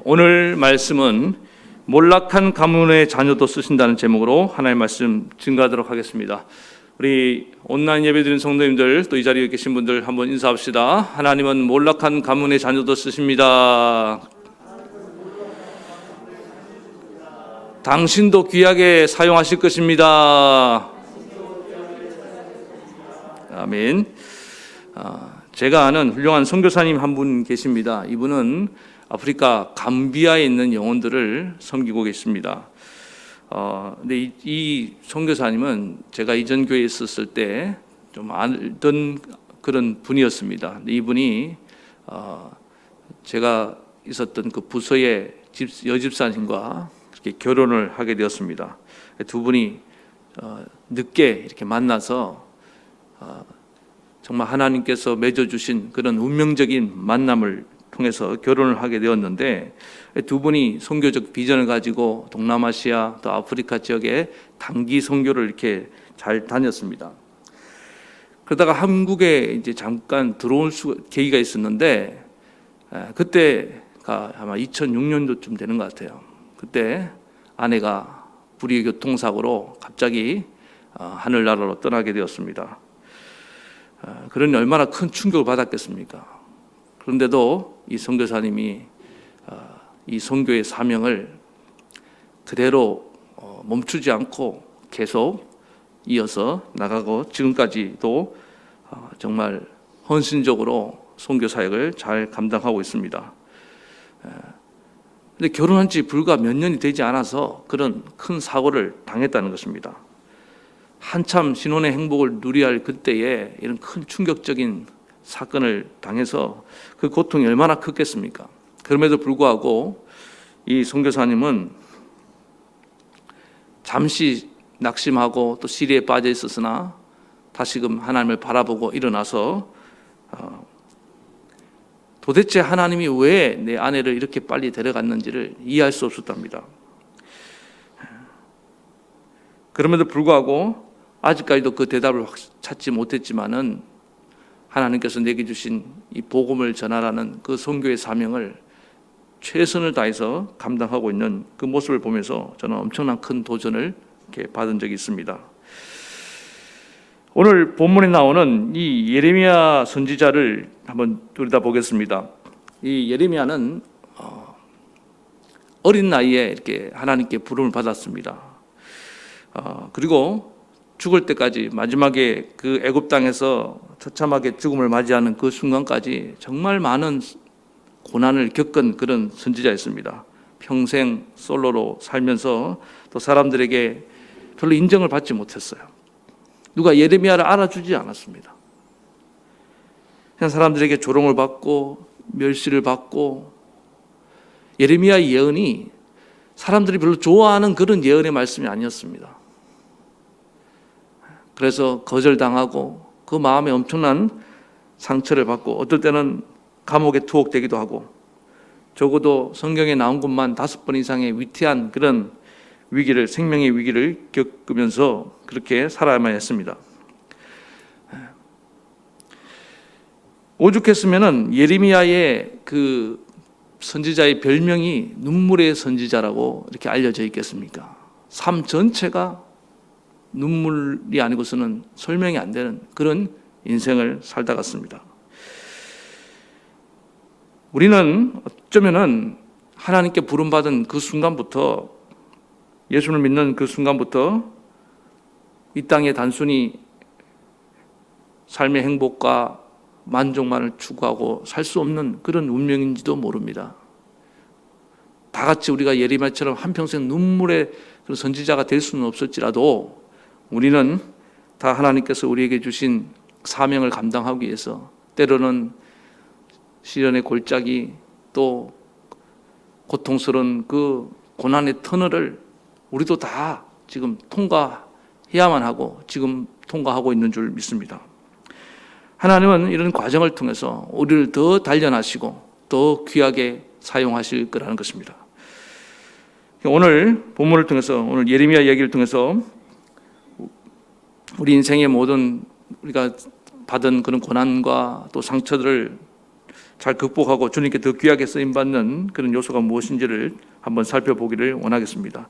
오늘 말씀은 몰락한 가문의 자녀도 쓰신다는 제목으로 하나님의 말씀 증거하도록 하겠습니다. 우리 온라인 예배드리는 성도님들, 또 이 자리에 계신 분들 한번 인사합시다. 하나님은 몰락한 가문의 자녀도 쓰십니다. 당신도 귀하게 사용하실 것입니다. 아멘. 제가 아는 훌륭한 선교사님 한 분 계십니다. 이분은 아프리카 감비아에 있는 영혼들을 섬기고 계십니다. 근데 이 선교사님은 제가 이전 교회에 있었을 때 좀 알던 그런 분이었습니다. 근데 이분이 제가 있었던 그 부서의 여집사님과 이렇게 결혼을 하게 되었습니다. 두 분이 늦게 이렇게 만나서 정말 하나님께서 맺어주신 그런 운명적인 만남을 통해서 결혼을 하게 되었는데, 두 분이 선교적 비전을 가지고 동남아시아 또 아프리카 지역에 단기 선교를 이렇게 잘 다녔습니다. 그러다가 한국에 이제 잠깐 들어올 계기가 있었는데, 그때가 아마 2006년도쯤 되는 것 같아요. 그때 아내가 불의의 교통사고로 갑자기 하늘나라로 떠나게 되었습니다. 그러니 얼마나 큰 충격을 받았겠습니까? 그런데도 이 선교사님이 이 선교의 사명을 그대로 멈추지 않고 계속 이어서 나가고, 지금까지도 정말 헌신적으로 선교 사역을 잘 감당하고 있습니다. 그런데 결혼한 지 불과 몇 년이 되지 않아서 그런 큰 사고를 당했다는 것입니다. 한참 신혼의 행복을 누려야 할 그때에 이런 큰 충격적인 사건을 당해서 그 고통이 얼마나 컸겠습니까? 그럼에도 불구하고 이 선교사님은 잠시 낙심하고 또 시리에 빠져 있었으나 다시금 하나님을 바라보고 일어나서 도대체 하나님이 왜 내 아내를 이렇게 빨리 데려갔는지를 이해할 수 없었답니다. 그럼에도 불구하고 아직까지도 그 대답을 찾지 못했지만은 하나님께서 내게 주신 이 복음을 전하라는 그 선교의 사명을 최선을 다해서 감당하고 있는 그 모습을 보면서 저는 엄청난 큰 도전을 이렇게 받은 적이 있습니다. 오늘 본문에 나오는 이 예레미야 선지자를 한번 들여다보겠습니다. 이 예레미야는 어린 나이에 이렇게 하나님께 부름을 받았습니다. 그리고 죽을 때까지, 마지막에 그 애굽 땅에서 처참하게 죽음을 맞이하는 그 순간까지 정말 많은 고난을 겪은 그런 선지자였습니다. 평생 솔로로 살면서 또 사람들에게 별로 인정을 받지 못했어요. 누가 예레미야를 알아주지 않았습니다. 그냥 사람들에게 조롱을 받고 멸시를 받고, 예레미야의 예언이 사람들이 별로 좋아하는 그런 예언의 말씀이 아니었습니다. 그래서 거절당하고 그 마음에 엄청난 상처를 받고, 어떨 때는 감옥에 투옥되기도 하고, 적어도 성경에 나온 것만 5번 이상의 위태한 그런 위기를, 생명의 위기를 겪으면서 그렇게 살아야만 했습니다. 오죽했으면은 예레미야의 그 선지자의 별명이 눈물의 선지자라고 이렇게 알려져 있겠습니까? 삶 전체가 눈물이 아니고서는 설명이 안 되는 그런 인생을 살다 갔습니다. 우리는 어쩌면은 하나님께 부름받은 그 순간부터, 예수를 믿는 그 순간부터 이 땅에 단순히 삶의 행복과 만족만을 추구하고 살 수 없는 그런 운명인지도 모릅니다. 다 같이 우리가 예레미야처럼 한평생 눈물의 그런 선지자가 될 수는 없을지라도 우리는 다 하나님께서 우리에게 주신 사명을 감당하기 위해서 때로는 시련의 골짜기, 또 고통스러운 그 고난의 터널을 우리도 다 지금 통과해야만 하고 지금 통과하고 있는 줄 믿습니다. 하나님은 이런 과정을 통해서 우리를 더 단련하시고 더 귀하게 사용하실 거라는 것입니다. 오늘 본문을 통해서, 오늘 예레미야 이야기를 통해서 우리 인생의 모든 우리가 받은 그런 고난과 또 상처들을 잘 극복하고 주님께 더 귀하게 쓰임받는 그런 요소가 무엇인지를 한번 살펴보기를 원하겠습니다.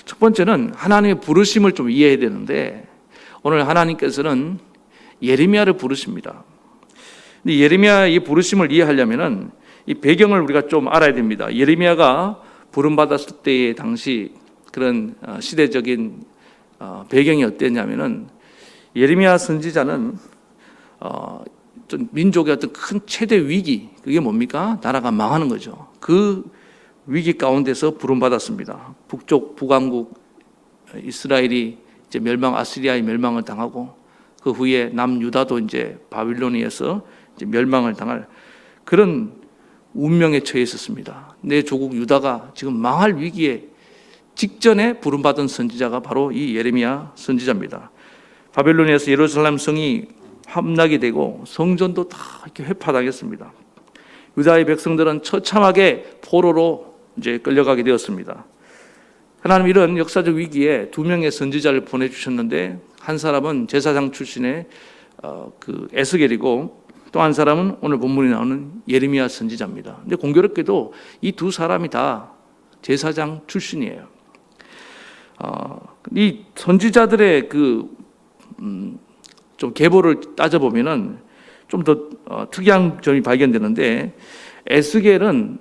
첫 번째는 하나님의 부르심을 좀 이해해야 되는데, 오늘 하나님께서는 예레미야를 부르십니다. 근데 예레미야의 이 부르심을 이해하려면은 이 배경을 우리가 좀 알아야 됩니다. 예레미야가 부름받았을 때의 당시 그런 시대적인 배경이 어땠냐면은, 예레미야 선지자는 좀 민족의 어떤 큰 최대 위기, 그게 뭡니까? 나라가 망하는 거죠. 그 위기 가운데서 부름받았습니다. 북쪽 북왕국 이스라엘이 이제 아시리아의 멸망을 당하고, 그 후에 남유다도 이제 바빌로니에서 이제 멸망을 당할 그런 운명에 처해 있었습니다. 내 조국 유다가 지금 망할 위기에 직전에 부름받은 선지자가 바로 이 예레미야 선지자입니다. 바벨로니아에서 예루살렘 성이 함락이 되고 성전도 다 이렇게 회파당했습니다. 유다의 백성들은 처참하게 포로로 이제 끌려가게 되었습니다. 하나님 이런 역사적 위기에 두 명의 선지자를 보내주셨는데, 한 사람은 제사장 출신의 그 에스겔이고, 또 한 사람은 오늘 본문에 나오는 예레미야 선지자입니다. 근데 공교롭게도 이 두 사람이 다 제사장 출신이에요. 이 선지자들의 좀 계보를 따져보면은 좀 더 특이한 점이 발견되는데, 에스겔은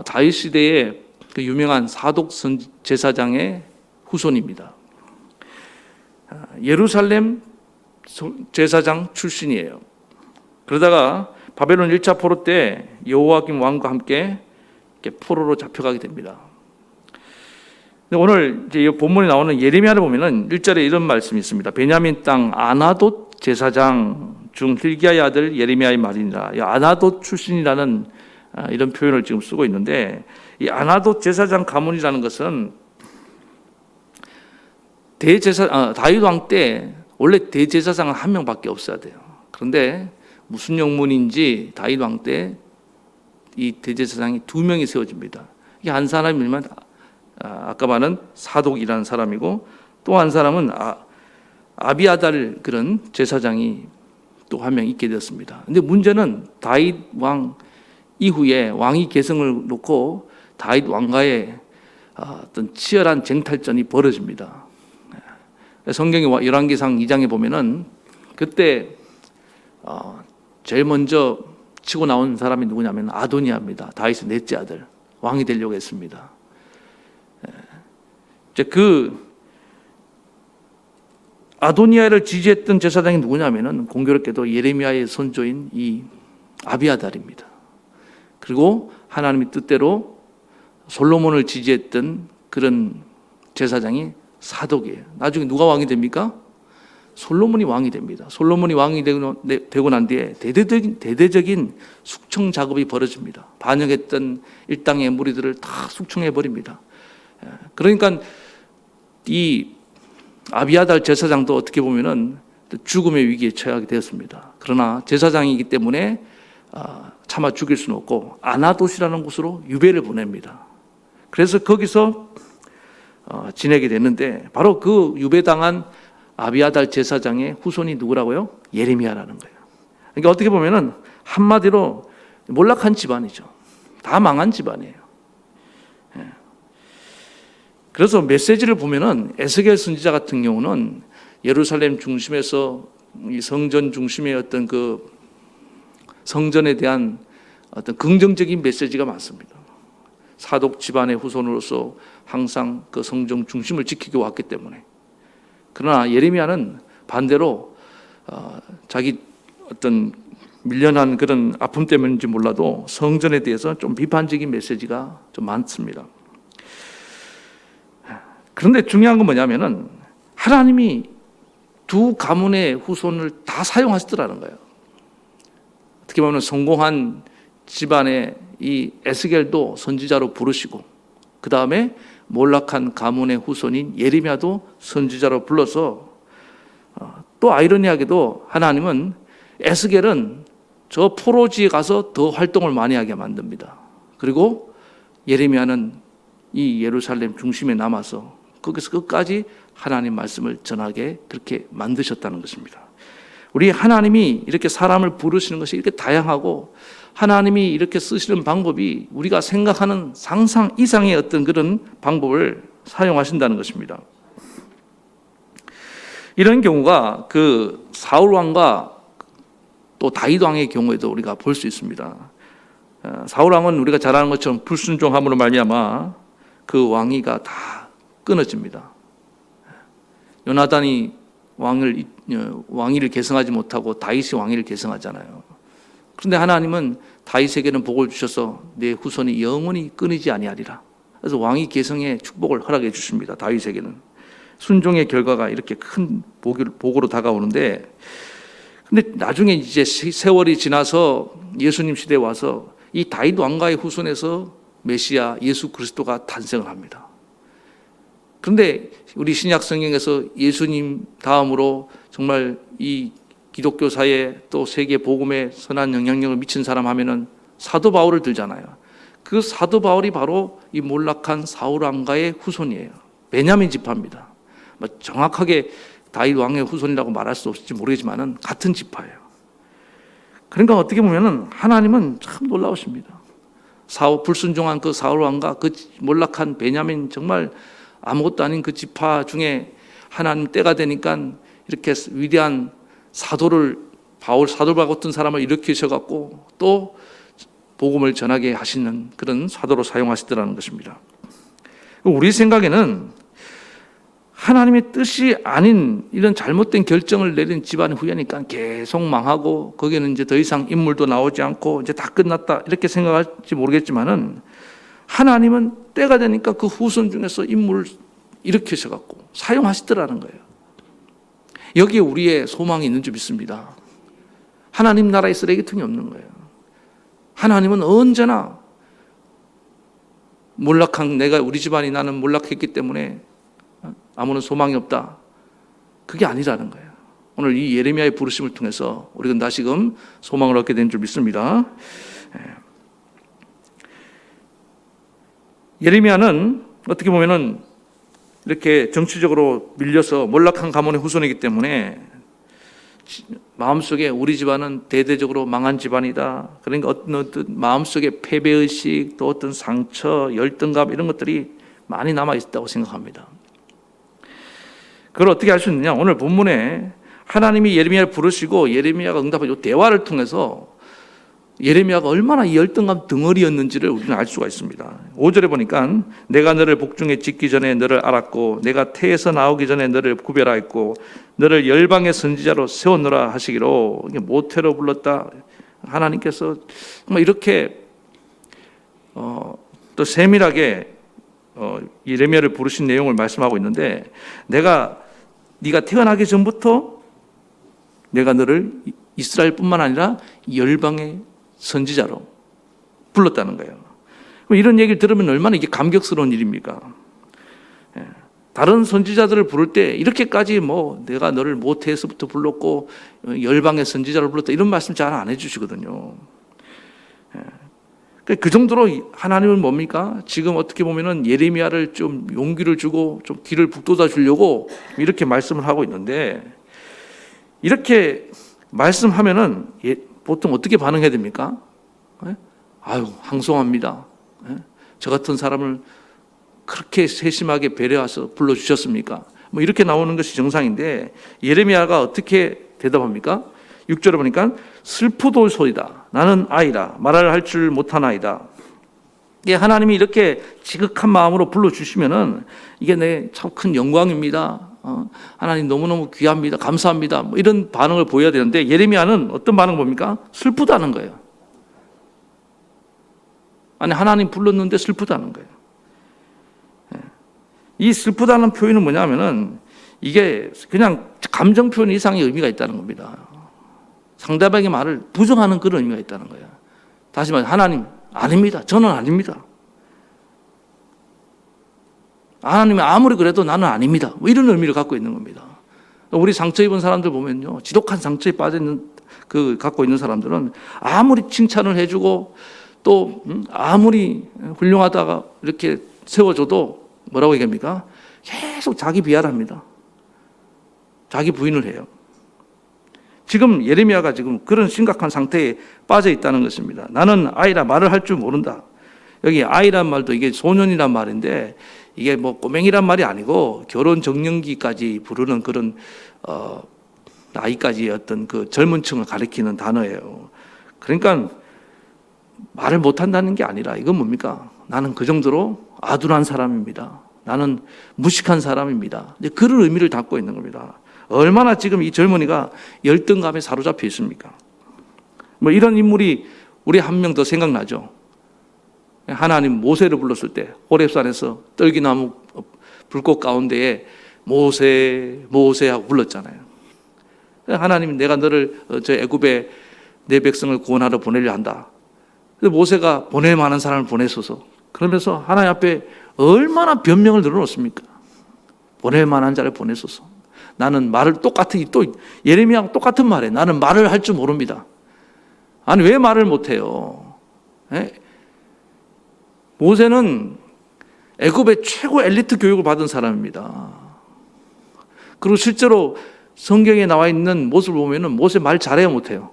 다윗 시대의 그 유명한 사독 제사장의 후손입니다. 예루살렘 제사장 출신이에요. 그러다가 바벨론 1차 포로 때 여호와김 왕과 함께 포로로 잡혀가게 됩니다. 오늘 이제 본문에 나오는 예레미야를 보면은 1절에 이런 말씀이 있습니다. 베냐민 땅 아나돗 제사장 중 hilkiya의 아들 예레미야의 말이니라. 아나돗 출신이라는 이런 표현을 지금 쓰고 있는데, 이 아나돗 제사장 가문이라는 것은 다윗 왕 때 원래 대제사장은 한 명밖에 없어야 돼요. 그런데 무슨 영문인지 다윗 왕 때 이 대제사장이 두 명이 세워집니다. 이게 한 사람이면 아까 말한 사독이라는 사람이고, 또 한 사람은 아비아달 그런 제사장이 또 한 명 있게 되었습니다. 근데 문제는 다윗 왕 이후에 왕위 계승을 놓고 다윗 왕과의 어떤 치열한 쟁탈전이 벌어집니다. 성경의 열왕기상 2장에 보면은 그때 제일 먼저 치고 나온 사람이 누구냐면 아도니아입니다. 다윗의 넷째 아들, 왕이 되려고 했습니다. 이제 그 아도니아를 지지했던 제사장이 누구냐면은 공교롭게도 예레미야의 손조인 이 아비아달입니다. 그리고 하나님의 뜻대로 솔로몬을 지지했던 그런 제사장이 사독이에요. 나중에 누가 왕이 됩니까? 솔로몬이 왕이 됩니다. 솔로몬이 왕이 되고 난 뒤에 대대적인 숙청 작업이 벌어집니다. 반역했던 일당의 무리들을 다 숙청해 버립니다. 그러니까 이 아비아달 제사장도 어떻게 보면은 죽음의 위기에 처하게 되었습니다. 그러나 제사장이기 때문에 차마 죽일 수는 없고 아나돗이라는 곳으로 유배를 보냅니다. 그래서 거기서 지내게 됐는데, 바로 그 유배당한 아비아달 제사장의 후손이 누구라고요? 예레미야라는 거예요. 그러니까 어떻게 보면은 한마디로 몰락한 집안이죠. 다 망한 집안이에요. 그래서 메시지를 보면은 에스겔 선지자 같은 경우는 예루살렘 중심에서 이 성전 중심의 어떤 그 성전에 대한 어떤 긍정적인 메시지가 많습니다. 사독 집안의 후손으로서 항상 그 성전 중심을 지키고 왔기 때문에. 그러나 예레미야는 반대로 자기 어떤 밀려난 그런 아픔 때문인지 몰라도 성전에 대해서 좀 비판적인 메시지가 좀 많습니다. 그런데 중요한 건 뭐냐면은 하나님이 두 가문의 후손을 다 사용하시더라는 거예요. 어떻게 보면 성공한 집안의 이 에스겔도 선지자로 부르시고, 그 다음에 몰락한 가문의 후손인 예레미야도 선지자로 불러서, 또 아이러니하게도 하나님은 에스겔은 저 포로지에 가서 더 활동을 많이 하게 만듭니다. 그리고 예레미야는 이 예루살렘 중심에 남아서 거기서 끝까지 하나님 말씀을 전하게 그렇게 만드셨다는 것입니다. 우리 하나님이 이렇게 사람을 부르시는 것이 이렇게 다양하고 하나님이 이렇게 쓰시는 방법이 우리가 생각하는 상상 이상의 어떤 그런 방법을 사용하신다는 것입니다. 이런 경우가 그 사울 왕과 또 다윗 왕의 경우에도 우리가 볼 수 있습니다. 사울 왕은 우리가 잘 아는 것처럼 불순종함으로 말미암아 그 왕위가 다 끊어집니다. 요나단이 왕위를 계승하지 못하고 다윗이 왕위를 계승하잖아요. 그런데 하나님은 다윗에게는 복을 주셔서 내 후손이 영원히 끊이지 아니하리라. 그래서 왕위 계승의 축복을 허락해 주십니다. 다윗에게는 순종의 결과가 이렇게 큰 복으로 다가오는데, 근데 나중에 이제 세월이 지나서 예수님 시대에 와서 이 다윗 왕가의 후손에서 메시아 예수 그리스도가 탄생을 합니다. 그런데 우리 신약 성경에서 예수님 다음으로 정말 이 기독교사에 또 세계 복음에 선한 영향력을 미친 사람 하면은 사도 바울을 들잖아요. 그 사도 바울이 바로 이 몰락한 사울 왕가의 후손이에요. 베냐민 지파입니다. 정확하게 다윗 왕의 후손이라고 말할 수 없을지 모르겠지만은 같은 지파예요. 그러니까 어떻게 보면은 하나님은 참 놀라우십니다. 불순종한 그 사울 왕과 그 몰락한 베냐민, 정말 아무것도 아닌 그 지파 중에 하나님 때가 되니까 이렇게 위대한 사도 바울 같은 사람을 일으키셔갖고 또 복음을 전하게 하시는 그런 사도로 사용하시더라는 것입니다. 우리 생각에는 하나님의 뜻이 아닌 이런 잘못된 결정을 내린 집안의 후예니까 계속 망하고 거기에는 이제 더 이상 인물도 나오지 않고 이제 다 끝났다 이렇게 생각할지 모르겠지만은 하나님은 때가 되니까 그 후손 중에서 인물을 일으키셔갖고 사용하시더라는 거예요. 여기에 우리의 소망이 있는 줄 믿습니다. 하나님 나라에 쓰레기통이 없는 거예요. 하나님은 언제나 우리 집안이 나는 몰락했기 때문에 아무런 소망이 없다. 그게 아니라는 거예요. 오늘 이 예레미야의 부르심을 통해서 우리는 다시금 소망을 얻게 된 줄 믿습니다. 예레미야는 어떻게 보면은 이렇게 정치적으로 밀려서 몰락한 가문의 후손이기 때문에 마음속에 우리 집안은 대대적으로 망한 집안이다. 그러니까 어떤 마음속에 패배의식, 또 어떤 상처, 열등감 이런 것들이 많이 남아있다고 생각합니다. 그걸 어떻게 할 수 있느냐? 오늘 본문에 하나님이 예레미야를 부르시고 예레미야가 응답한 이 대화를 통해서 예레미야가 얼마나 이 열등감 덩어리였는지를 우리는 알 수가 있습니다. 5절에 보니까 내가 너를 복중에 짓기 전에 너를 알았고 내가 태에서 나오기 전에 너를 구별하였고 너를 열방의 선지자로 세웠노라 하시기로, 모태로 불렀다. 하나님께서 정말 이렇게 또 세밀하게 예레미야를 부르신 내용을 말씀하고 있는데, 네가 태어나기 전부터 내가 너를 이스라엘뿐만 아니라 열방의 선지자로 불렀다는 거예요. 이런 얘기를 들으면 얼마나 이게 감격스러운 일입니까? 다른 선지자들을 부를 때 이렇게까지 내가 너를 모태에서부터 불렀고 열방의 선지자로 불렀다 이런 말씀 잘 안 해주시거든요. 그 정도로 하나님은 뭡니까? 지금 어떻게 보면은 예레미야를 좀 용기를 주고 좀 길을 북돋아 주려고 이렇게 말씀을 하고 있는데, 이렇게 말씀하면은 보통 어떻게 반응해야 됩니까? 아유, 항송합니다. 저 같은 사람을 그렇게 세심하게 배려해서 불러주셨습니까? 이렇게 나오는 것이 정상인데, 예레미야가 어떻게 대답합니까? 6절에 보니까 슬프돌 소리다. 나는 아이라. 말을 할 줄 못하나이다. 하나님이 이렇게 지극한 마음으로 불러주시면은 이게 내 참 큰 영광입니다. 하나님 너무너무 귀합니다. 감사합니다. 이런 반응을 보여야 되는데, 예레미야는 어떤 반응을 봅니까? 슬프다는 거예요. 아니, 하나님 불렀는데 슬프다는 거예요. 이 슬프다는 표현은 뭐냐면은 이게 그냥 감정 표현 이상의 의미가 있다는 겁니다. 상대방의 말을 부정하는 그런 의미가 있다는 거예요. 다시 말해, 하나님 아닙니다. 저는 아닙니다. 하나님이 아무리 그래도 나는 아닙니다. 이런 의미를 갖고 있는 겁니다. 우리 상처 입은 사람들 보면요, 지독한 상처에 빠져 있는 갖고 있는 사람들은 아무리 칭찬을 해주고 또 아무리 훌륭하다가 이렇게 세워줘도 뭐라고 얘기합니까? 계속 자기 비하를 합니다. 자기 부인을 해요. 지금 예레미야가 지금 그런 심각한 상태에 빠져 있다는 것입니다. 나는 아이라 말을 할 줄 모른다. 여기 아이란 말도 이게 소년이란 말인데 이게 뭐 꼬맹이란 말이 아니고 결혼 적령기까지 부르는 그런 나이까지의 어떤 그 젊은 층을 가리키는 단어예요. 그러니까 말을 못한다는 게 아니라 이건 뭡니까? 나는 그 정도로 아둔한 사람입니다. 나는 무식한 사람입니다. 이제 그런 의미를 담고 있는 겁니다. 얼마나 지금 이 젊은이가 열등감에 사로잡혀 있습니까? 뭐 이런 인물이 우리 한 명 더 생각나죠. 하나님 모세를 불렀을 때 호렙산에서 떨기나무 불꽃 가운데에 모세 모세 하고 불렀잖아요. 하나님이 내가 너를 저 애굽에 내 백성을 구원하러 보내려 한다. 그래서 모세가 보낼 만한 사람을 보내소서. 그러면서 하나님 앞에 얼마나 변명을 늘어놓습니까? 보낼 만한 자를 보내소서. 나는 말을 똑같은 또 예레미야하고 똑같은 말에 나는 말을 할 줄 모릅니다. 아니 왜 말을 못해요? 모세는 애굽의 최고 엘리트 교육을 받은 사람입니다. 그리고 실제로 성경에 나와 있는 모습을 보면은 모세 말 잘해요, 못해요?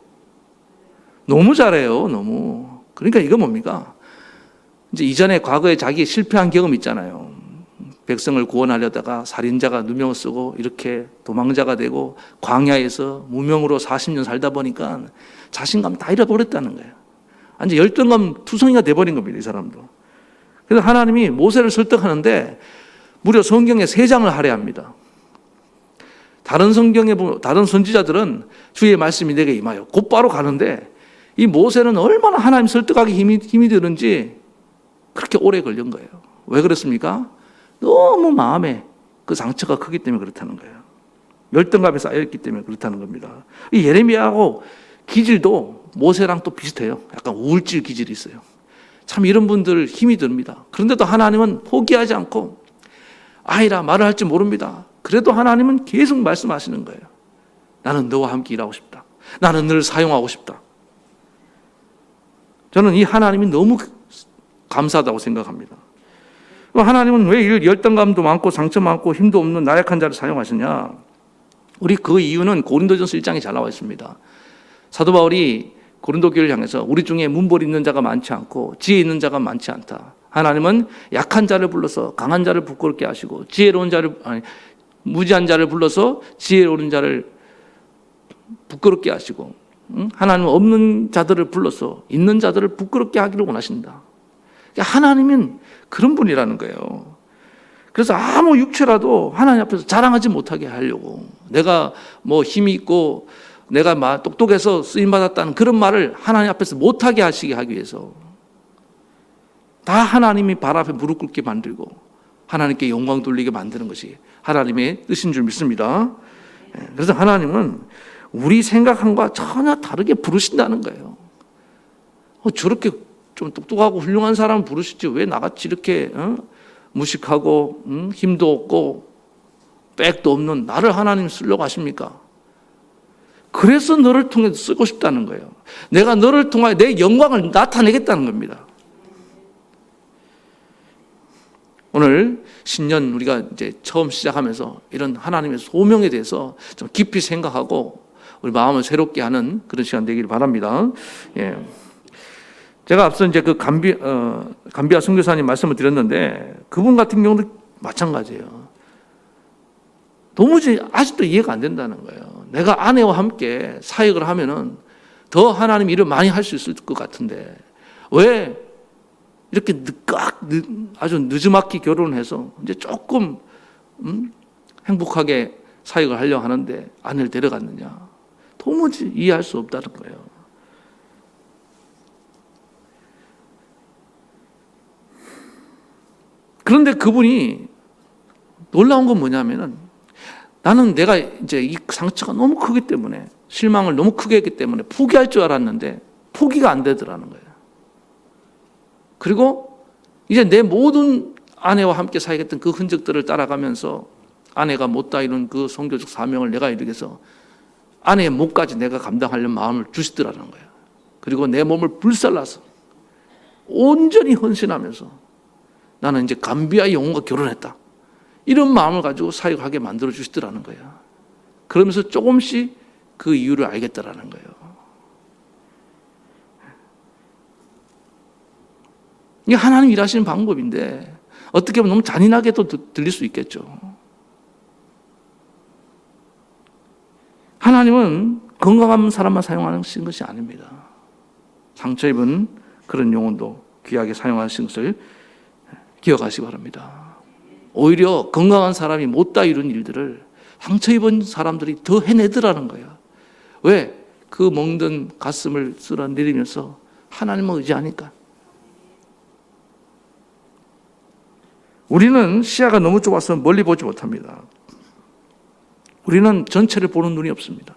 너무 잘해요, 너무. 그러니까 이거 뭡니까? 이제 이전에 과거에 자기 실패한 경험 있잖아요. 백성을 구원하려다가 살인자가 누명 쓰고 이렇게 도망자가 되고 광야에서 무명으로 40년 살다 보니까 자신감 다 잃어버렸다는 거예요. 완전 열등감 투성이가 돼버린 겁니다, 이 사람도. 그래서 하나님이 모세를 설득하는데 무려 성경에 3장을 할애합니다. 다른 성경에 보면 다른 선지자들은 주의 말씀이 내게 임하여 곧바로 가는데 이 모세는 얼마나 하나님 설득하기 힘이 드는지 그렇게 오래 걸린 거예요. 왜 그렇습니까? 너무 마음에 그 상처가 크기 때문에 그렇다는 거예요. 열등감에 쌓여있기 때문에 그렇다는 겁니다. 이 예레미야하고 기질도 모세랑 또 비슷해요. 약간 우울질 기질이 있어요. 참 이런 분들 힘이 듭니다. 그런데도 하나님은 포기하지 않고 아이라 말을 할 줄 모릅니다. 그래도 하나님은 계속 말씀하시는 거예요. 나는 너와 함께 일하고 싶다. 나는 너를 사용하고 싶다. 저는 이 하나님이 너무 감사하다고 생각합니다. 하나님은 왜 열등감도 많고 상처 많고 힘도 없는 나약한 자를 사용하시냐? 우리 그 이유는 고린도전서 1장에 잘 나와 있습니다. 사도 바울이 고린도 교회를 향해서 우리 중에 문벌 있는 자가 많지 않고 지혜 있는 자가 많지 않다. 하나님은 약한 자를 불러서 강한 자를 부끄럽게 하시고 무지한 자를 불러서 지혜로운 자를 부끄럽게 하시고 하나님은 없는 자들을 불러서 있는 자들을 부끄럽게 하기를 원하신다. 하나님은 그런 분이라는 거예요. 그래서 아무 육체라도 하나님 앞에서 자랑하지 못하게 하려고 내가 뭐 힘이 있고 내가 막 똑똑해서 쓰임받았다는 그런 말을 하나님 앞에서 못하게 하시게 하기 위해서 다 하나님이 발 앞에 무릎 꿇게 만들고 하나님께 영광 돌리게 만드는 것이 하나님의 뜻인 줄 믿습니다. 그래서 하나님은 우리 생각함과 전혀 다르게 부르신다는 거예요. 저렇게 좀 똑똑하고 훌륭한 사람을 부르시지 왜 나같이 이렇게 무식하고 힘도 없고 백도 없는 나를 하나님 쓰려고 하십니까? 그래서 너를 통해 쓰고 싶다는 거예요. 내가 너를 통하여 내 영광을 나타내겠다는 겁니다. 오늘 신년 우리가 이제 처음 시작하면서 이런 하나님의 소명에 대해서 좀 깊이 생각하고 우리 마음을 새롭게 하는 그런 시간 되기를 바랍니다. 예. 제가 앞서 이제 그 감비아 선교사님 말씀을 드렸는데 그분 같은 경우도 마찬가지예요. 도무지 아직도 이해가 안 된다는 거예요. 내가 아내와 함께 사역을 하면은 더 하나님 일을 많이 할 수 있을 것 같은데 왜 이렇게 아주 늦지막히 결혼해서 이제 조금 행복하게 사역을 하려고 하는데 아내를 데려갔느냐? 도무지 이해할 수 없다는 거예요. 그런데 그분이 놀라운 건 뭐냐면은 나는 내가 이제 이 상처가 너무 크기 때문에 실망을 너무 크게 했기 때문에 포기할 줄 알았는데 포기가 안 되더라는 거예요. 그리고 이제 내 모든 아내와 함께 사역했던 그 흔적들을 따라가면서 아내가 못다 이룬 그 선교적 사명을 내가 이루게 해서 아내의 몫까지 내가 감당하려는 마음을 주시더라는 거예요. 그리고 내 몸을 불살라서 온전히 헌신하면서 나는 이제 감비아의 영혼과 결혼했다. 이런 마음을 가지고 사역하게 만들어 주시더라는 거예요. 그러면서 조금씩 그 이유를 알겠다라는 거예요. 이게 하나님 일하시는 방법인데 어떻게 보면 너무 잔인하게도 들릴 수 있겠죠. 하나님은 건강한 사람만 사용하는 것이 아닙니다. 상처 입은 그런 영혼도 귀하게 사용하시는 것을 기억하시기 바랍니다. 오히려 건강한 사람이 못다 이룬 일들을 상처 입은 사람들이 더 해내더라는 거예요. 왜? 그 멍든 가슴을 쓸어내리면서 하나님을 의지하니까. 우리는 시야가 너무 좁아서 멀리 보지 못합니다. 우리는 전체를 보는 눈이 없습니다.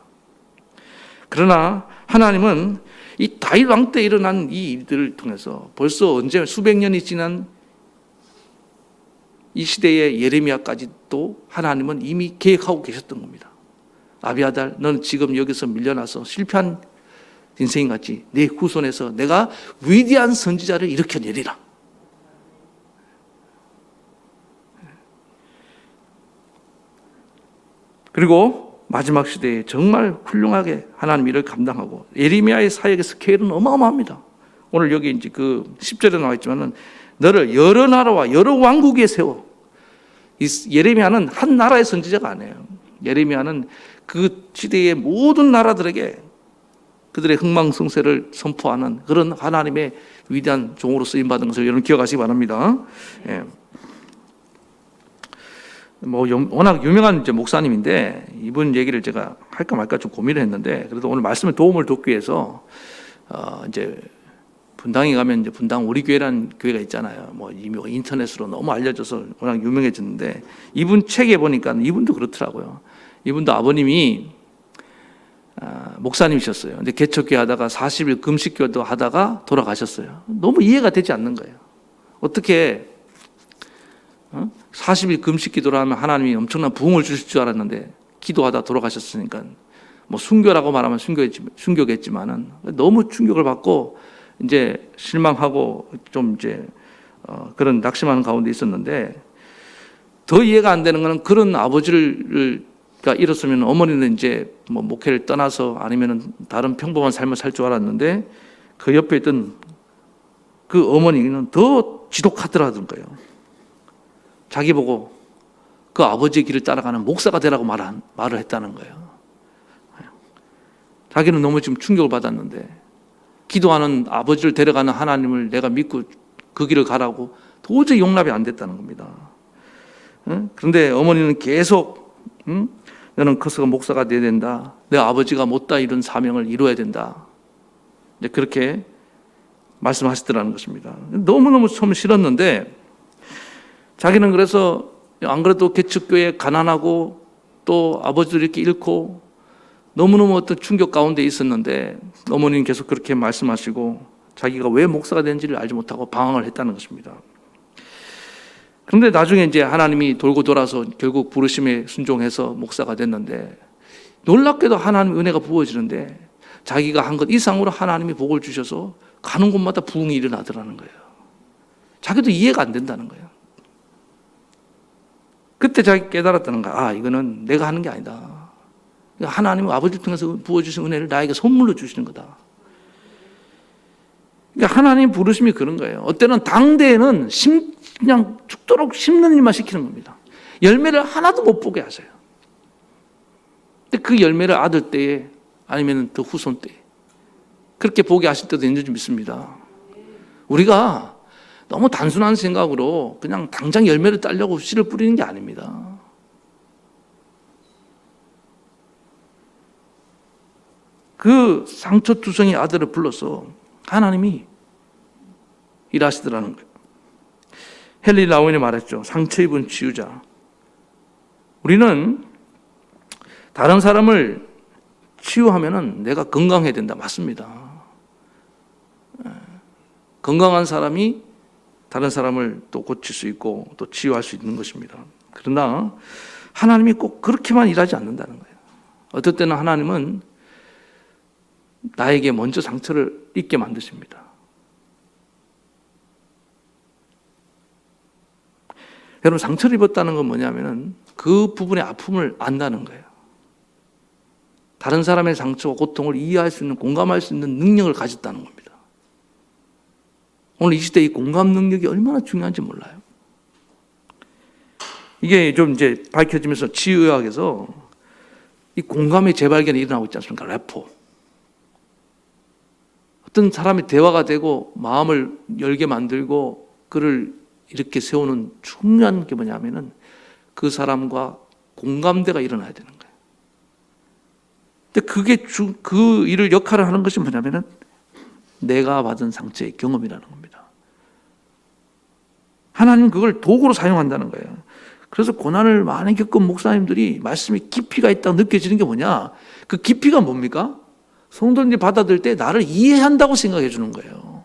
그러나 하나님은 이 다윗 왕 때 일어난 이 일들을 통해서 벌써 언제 수백 년이 지난 이 시대의 예레미야까지도 하나님은 이미 계획하고 계셨던 겁니다. 아비아달, 너는 지금 여기서 밀려나서 실패한 인생같이 내 후손에서 내가 위대한 선지자를 일으켜내리라. 그리고 마지막 시대에 정말 훌륭하게 하나님 일을 감당하고 예레미야의 사역의 스케일은 어마어마합니다. 오늘 여기 이제 그 10절에 나와 있지만은 너를 여러 나라와 여러 왕국 위에 세워. 이 예레미야는 한 나라의 선지자가 아니에요. 예레미야는 그 시대의 모든 나라들에게 그들의 흥망성쇠를 선포하는 그런 하나님의 위대한 종으로 쓰임 받은 것을 여러분 기억하시기 바랍니다. 예. 워낙 유명한 이제 목사님인데 이분 얘기를 제가 할까 말까 좀 고민을 했는데 그래도 오늘 말씀에 도움을 돕기 위해서 이제 분당에 가면 이제 분당 우리 교회라는 교회가 있잖아요. 이미 인터넷으로 너무 알려져서 워낙 유명해졌는데 이분 책에 보니까 이분도 그렇더라고요. 이분도 아버님이 목사님이셨어요. 근데 개척교회 하다가 40일 금식교도 하다가 돌아가셨어요. 너무 이해가 되지 않는 거예요. 어떻게 40일 금식 기도를 하면 하나님이 엄청난 부흥을 주실 줄 알았는데 기도하다 돌아가셨으니까 순교라고 말하면 순교겠지만은 너무 충격을 받고 이제 실망하고 좀 이제 그런 낙심하는 가운데 있었는데 더 이해가 안 되는 것은 그런 아버지가 잃었으면 어머니는 이제 목회를 떠나서 아니면은 다른 평범한 삶을 살 줄 알았는데 그 옆에 있던 그 어머니는 더 지독하더라는 거예요. 자기 보고 그 아버지의 길을 따라가는 목사가 되라고 말을 했다는 거예요. 자기는 너무 지금 충격을 받았는데 기도하는 아버지를 데려가는 하나님을 내가 믿고 그 길을 가라고 도저히 용납이 안 됐다는 겁니다. 그런데 어머니는 계속 너는 커서 목사가 돼야 된다. 내 아버지가 못다 이룬 사명을 이루어야 된다. 이제 그렇게 말씀하시더라는 것입니다. 너무너무 처음 싫었는데 자기는 그래서 안 그래도 개척교회 가난하고 또 아버지를 이렇게 잃고 너무너무 어떤 충격 가운데 있었는데 어머니는 계속 그렇게 말씀하시고 자기가 왜 목사가 되는지를 알지 못하고 방황을 했다는 것입니다. 그런데 나중에 이제 하나님이 돌고 돌아서 결국 부르심에 순종해서 목사가 됐는데 놀랍게도 하나님의 은혜가 부어지는데 자기가 한 것 이상으로 하나님이 복을 주셔서 가는 곳마다 부흥이 일어나더라는 거예요. 자기도 이해가 안 된다는 거예요. 그때 자기 깨달았다는 거야. 이거는 내가 하는 게 아니다. 하나님은 아버지를 통해서 부어주신 은혜를 나에게 선물로 주시는 거다. 그러니까 하나님 부르심이 그런 거예요. 어때는 당대에는 그냥 죽도록 심는 일만 시키는 겁니다. 열매를 하나도 못 보게 하세요. 근데 그 열매를 아들 때에 아니면 더 후손 때에 그렇게 보게 하실 때도 있는 줄 믿습니다. 우리가 너무 단순한 생각으로 그냥 당장 열매를 따려고 씨를 뿌리는 게 아닙니다. 그 상처투성이 아들을 불러서 하나님이 일하시더라는 거예요. 헨리 라우인이 말했죠. 상처 입은 치유자. 우리는 다른 사람을 치유하면은 내가 건강해야 된다. 맞습니다. 건강한 사람이 다른 사람을 또 고칠 수 있고 또 치유할 수 있는 것입니다. 그러나 하나님이 꼭 그렇게만 일하지 않는다는 거예요. 어떨 때는 하나님은 나에게 먼저 상처를 입게 만드십니다. 여러분, 상처를 입었다는 건 뭐냐면은 그 부분의 아픔을 안다는 거예요. 다른 사람의 상처와 고통을 이해할 수 있는, 공감할 수 있는 능력을 가졌다는 겁니다. 오늘 이 시대에 이 공감 능력이 얼마나 중요한지 몰라요. 이게 좀 이제 밝혀지면서 치유의학에서 이 공감의 재발견이 일어나고 있지 않습니까? 래포. 어떤 사람이 대화가 되고 마음을 열게 만들고 그를 이렇게 세우는 중요한 게 뭐냐면은 그 사람과 공감대가 일어나야 되는 거예요. 근데 그 일을 역할을 하는 것이 뭐냐면은 내가 받은 상처의 경험이라는 겁니다. 하나님은 그걸 도구로 사용한다는 거예요. 그래서 고난을 많이 겪은 목사님들이 말씀이 깊이가 있다고 느껴지는 게 뭐냐? 그 깊이가 뭡니까? 성도님들이 받아들일 때 나를 이해한다고 생각해 주는 거예요.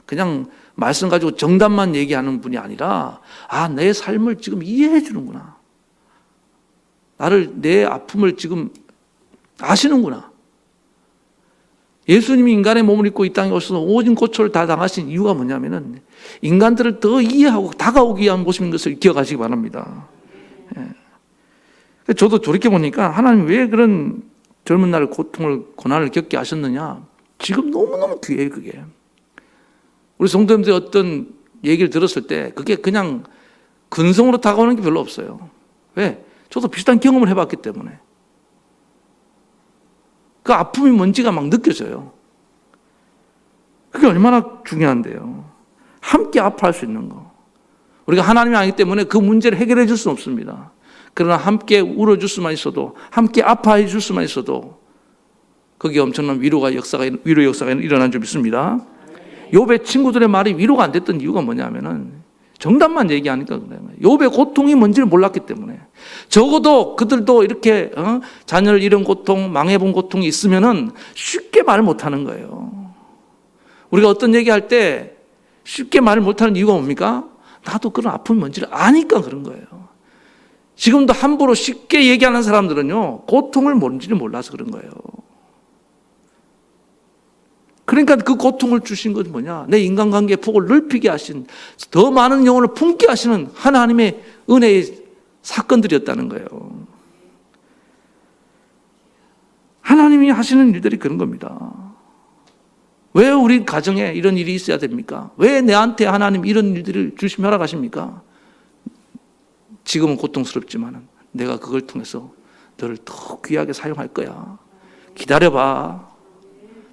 그냥 말씀 가지고 정답만 얘기하는 분이 아니라 내 삶을 지금 이해해 주는구나. 내 아픔을 지금 아시는구나. 예수님이 인간의 몸을 입고 이 땅에 오셔서 오진 고초를 다 당하신 이유가 뭐냐면은 인간들을 더 이해하고 다가오기 위한 모습인 것을 기억하시기 바랍니다. 저도 돌이켜보니까 하나님 왜 그런 젊은 날 고난을 겪게 하셨느냐. 지금 너무너무 귀해요, 그게. 우리 성도님들이 어떤 얘기를 들었을 때 그게 그냥 근성으로 다가오는 게 별로 없어요. 왜? 저도 비슷한 경험을 해봤기 때문에. 그 아픔이 뭔지가 막 느껴져요. 그게 얼마나 중요한데요. 함께 아파할 수 있는 거. 우리가 하나님이 아니기 때문에 그 문제를 해결해 줄 수는 없습니다. 그러나 함께 울어줄 수만 있어도, 함께 아파해 줄 수만 있어도 거기에 엄청난 위로의 역사가 일어난 줄 믿습니다. 욥의 친구들의 말이 위로가 안 됐던 이유가 뭐냐면은 정답만 얘기하니까 그래요. 욥의 고통이 뭔지를 몰랐기 때문에. 적어도 그들도 이렇게 자녀를 잃은 고통, 망해본 고통이 있으면은 쉽게 말 못하는 거예요. 우리가 어떤 얘기할 때 쉽게 말을 못하는 이유가 뭡니까? 나도 그런 아픔이 뭔지를 아니까 그런 거예요. 지금도 함부로 쉽게 얘기하는 사람들은요, 고통을 뭔지를 몰라서 그런 거예요. 그러니까 그 고통을 주신 것은 뭐냐? 내 인간관계의 폭을 넓히게 하신, 더 많은 영혼을 품게 하시는 하나님의 은혜의 사건들이었다는 거예요. 하나님이 하시는 일들이 그런 겁니다. 왜 우리 가정에 이런 일이 있어야 됩니까? 왜 내한테 하나님 이런 일들을 주시며 허락하십니까? 지금은 고통스럽지만 내가 그걸 통해서 너를 더 귀하게 사용할 거야. 기다려봐.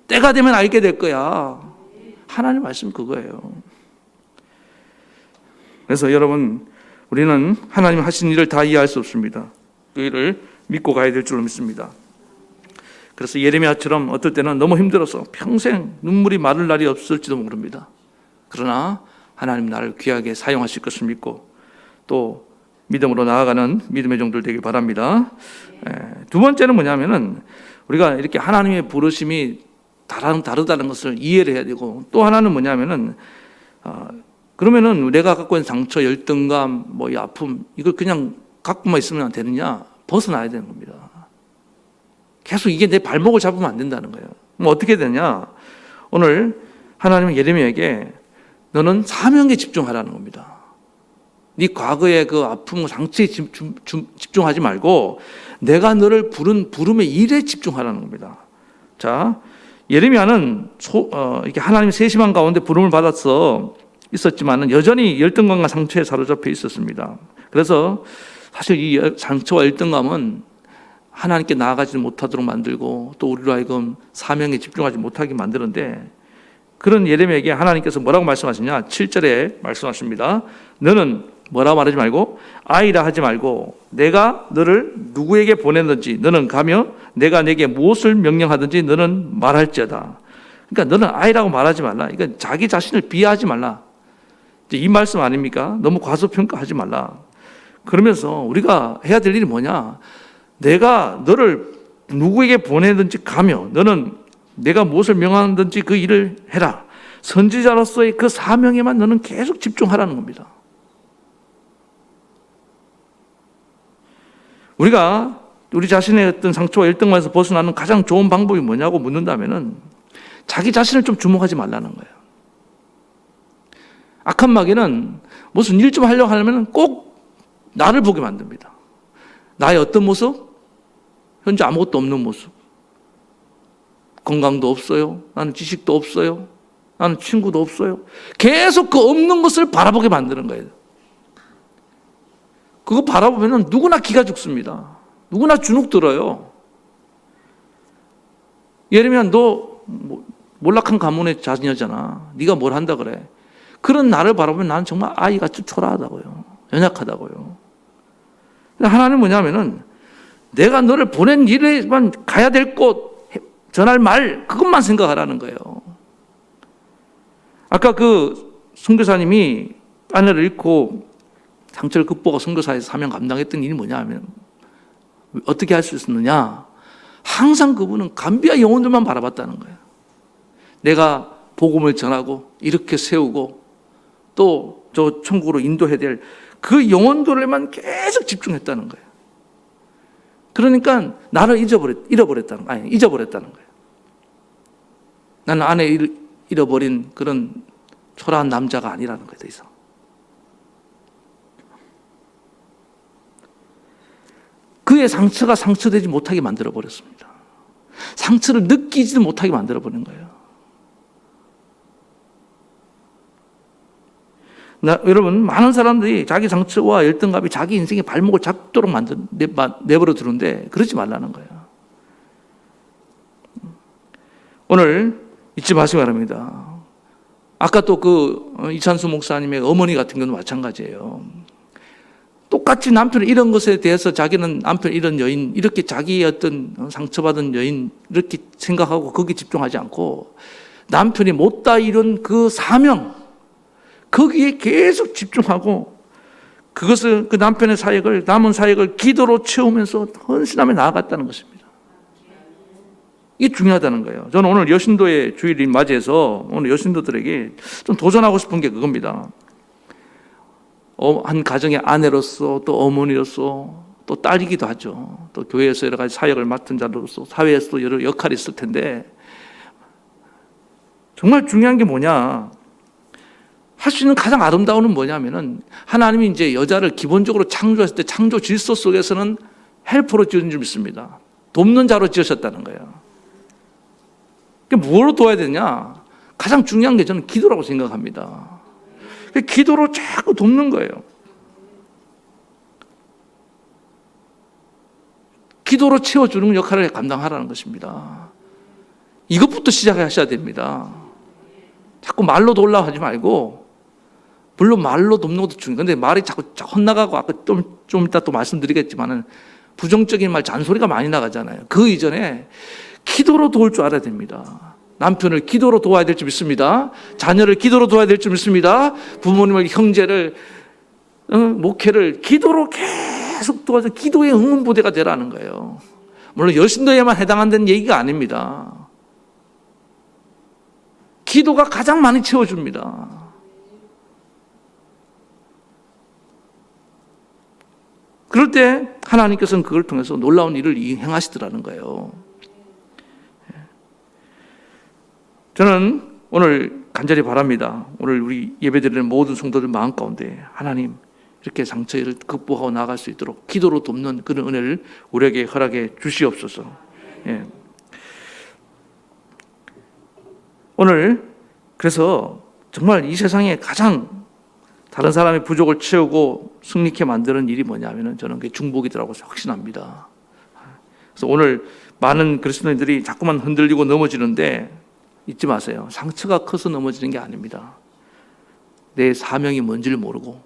때가 되면 알게 될 거야. 하나님 말씀 그거예요. 그래서 여러분, 우리는 하나님 하신 일을 다 이해할 수 없습니다. 그 일을 믿고 가야 될 줄로 믿습니다. 그래서 예레미야처럼 어떨 때는 너무 힘들어서 평생 눈물이 마를 날이 없을지도 모릅니다. 그러나 하나님 나를 귀하게 사용하실 것을 믿고 또 믿음으로 나아가는 믿음의 종들 되길 바랍니다. 두 번째는 뭐냐면은 우리가 이렇게 하나님의 부르심이 다르다는 것을 이해를 해야 되고, 또 하나는 뭐냐면은 그러면은 내가 갖고 있는 상처, 열등감, 이 아픔, 이걸 그냥 갖고만 있으면 되느냐? 벗어나야 되는 겁니다. 계속 이게 내 발목을 잡으면 안 된다는 거예요. 어떻게 되냐? 오늘 하나님은 예레미야에게 너는 사명에 집중하라는 겁니다. 네 과거의 그 아픔, 상처에 집중하지 말고 내가 너를 부른 부름의 일에 집중하라는 겁니다. 자, 예레미야는 이렇게 하나님의 세심한 가운데 부름을 받아서 있었지만은 여전히 열등감과 상처에 사로잡혀 있었습니다. 그래서 사실 이 상처와 열등감은 하나님께 나아가지 못하도록 만들고 또 우리로 하여금 사명에 집중하지 못하게 만드는데, 그런 예레미야에게 하나님께서 뭐라고 말씀하시냐? 7절에 말씀하십니다. 너는 뭐라 말하지 말고 아이라 하지 말고 내가 너를 누구에게 보냈는지 너는 가며 내가 내게 무엇을 명령하든지 너는 말할지어다. 그러니까 너는 아이라고 말하지 말라. 그러니까 자기 자신을 비하하지 말라. 이 말씀 아닙니까? 너무 과소평가하지 말라. 그러면서 우리가 해야 될 일이 뭐냐? 내가 너를 누구에게 보내든지 가며 너는 내가 무엇을 명하든지 그 일을 해라. 선지자로서의 그 사명에만 너는 계속 집중하라는 겁니다. 우리가 우리 자신의 어떤 상처와 열등감에서 벗어나는 가장 좋은 방법이 뭐냐고 묻는다면은 자기 자신을 좀 주목하지 말라는 거예요. 악한 마귀는 무슨 일 좀 하려고 하면 꼭 나를 보게 만듭니다. 나의 어떤 모습? 현재 아무것도 없는 모습. 건강도 없어요. 나는 지식도 없어요. 나는 친구도 없어요. 계속 그 없는 것을 바라보게 만드는 거예요. 그거 바라보면 누구나 기가 죽습니다. 누구나 주눅 들어요. 예를 들면 너 몰락한 가문의 자녀잖아. 네가 뭘 한다 그래. 그런 나를 바라보면 나는 정말 아이같이 초라하다고요. 연약하다고요. 하나님은 뭐냐면은 내가 너를 보낸 일에만 가야 될 곳, 전할 말, 그것만 생각하라는 거예요. 아까 그 선교사님이 아내를 잃고 상처를 극복하고 선교사에서 사명 감당했던 일이 뭐냐 하면 어떻게 할 수 있었느냐? 항상 그분은 감비와 영혼들만 바라봤다는 거예요. 내가 복음을 전하고 이렇게 세우고 또 저 천국으로 인도해야 될 그 영혼들에만 계속 집중했다는 거예요. 그러니까 나를 잊어버렸다는 거예요. 나는 아내 잃어버린 그런 초라한 남자가 아니라는 거예요. 더 이상. 그의 상처가 상처되지 못하게 만들어버렸습니다. 상처를 느끼지도 못하게 만들어버린 거예요. 여러분, 많은 사람들이 자기 상처와 열등감이 자기 인생의 발목을 잡도록 내버려 두는데 그러지 말라는 거예요. 오늘 잊지 마시기 바랍니다. 아까 또 그 이찬수 목사님의 어머니 같은 경우는 마찬가지예요. 똑같이 남편을 잃은 것에 대해서 자기는 남편 잃은 여인, 이렇게 자기의 어떤 상처받은 여인 이렇게 생각하고 거기에 집중하지 않고 남편이 못다 이룬 그 사명, 거기에 계속 집중하고 그것을 그 남편의 사역을, 남은 사역을 기도로 채우면서 헌신하며 나아갔다는 것입니다. 이게 중요하다는 거예요. 저는 오늘 여신도의 주일을 맞이해서 오늘 여신도들에게 좀 도전하고 싶은 게 그겁니다. 한 가정의 아내로서 또 어머니로서 또 딸이기도 하죠. 또 교회에서 여러 가지 사역을 맡은 자로서 사회에서도 여러 역할이 있을 텐데 정말 중요한 게 뭐냐? 할 수 있는 가장 아름다운 건 뭐냐면은 하나님이 이제 여자를 기본적으로 창조했을 때 창조 질서 속에서는 헬퍼로 지은 줄 믿습니다. 돕는 자로 지으셨다는 거예요. 뭐로 도와야 되냐? 가장 중요한 게 저는 기도라고 생각합니다. 기도로 자꾸 돕는 거예요. 기도로 채워주는 역할을 감당하라는 것입니다. 이것부터 시작하셔야 됩니다. 자꾸 말로도 올라가지 말고, 물론 말로 돕는 것도 중요해요. 근데 말이 자꾸 헛나가고, 아까 좀 이따 또 말씀드리겠지만은, 부정적인 말, 잔소리가 많이 나가잖아요. 그 이전에 기도로 도울 줄 알아야 됩니다. 남편을 기도로 도와야 될 줄 믿습니다. 자녀를 기도로 도와야 될 줄 믿습니다. 부모님을, 형제를, 목회를 기도로 계속 도와서 기도의 응원부대가 되라는 거예요. 물론 여신도에만 해당한다는 얘기가 아닙니다. 기도가 가장 많이 채워줍니다. 그럴 때 하나님께서는 그걸 통해서 놀라운 일을 행하시더라는 거예요. 저는 오늘 간절히 바랍니다. 오늘 우리 예배드리는 모든 성도들 마음 가운데 하나님 이렇게 상처를 극복하고 나아갈 수 있도록 기도로 돕는 그런 은혜를 우리에게 허락해 주시옵소서. 예. 오늘 그래서 정말 이 세상에 가장 다른 사람의 부족을 채우고 승리케 만드는 일이 뭐냐면은 저는 그게 중복이더라고 확신합니다. 그래서 오늘 많은 그리스도인들이 자꾸만 흔들리고 넘어지는데 잊지 마세요. 상처가 커서 넘어지는 게 아닙니다. 내 사명이 뭔지를 모르고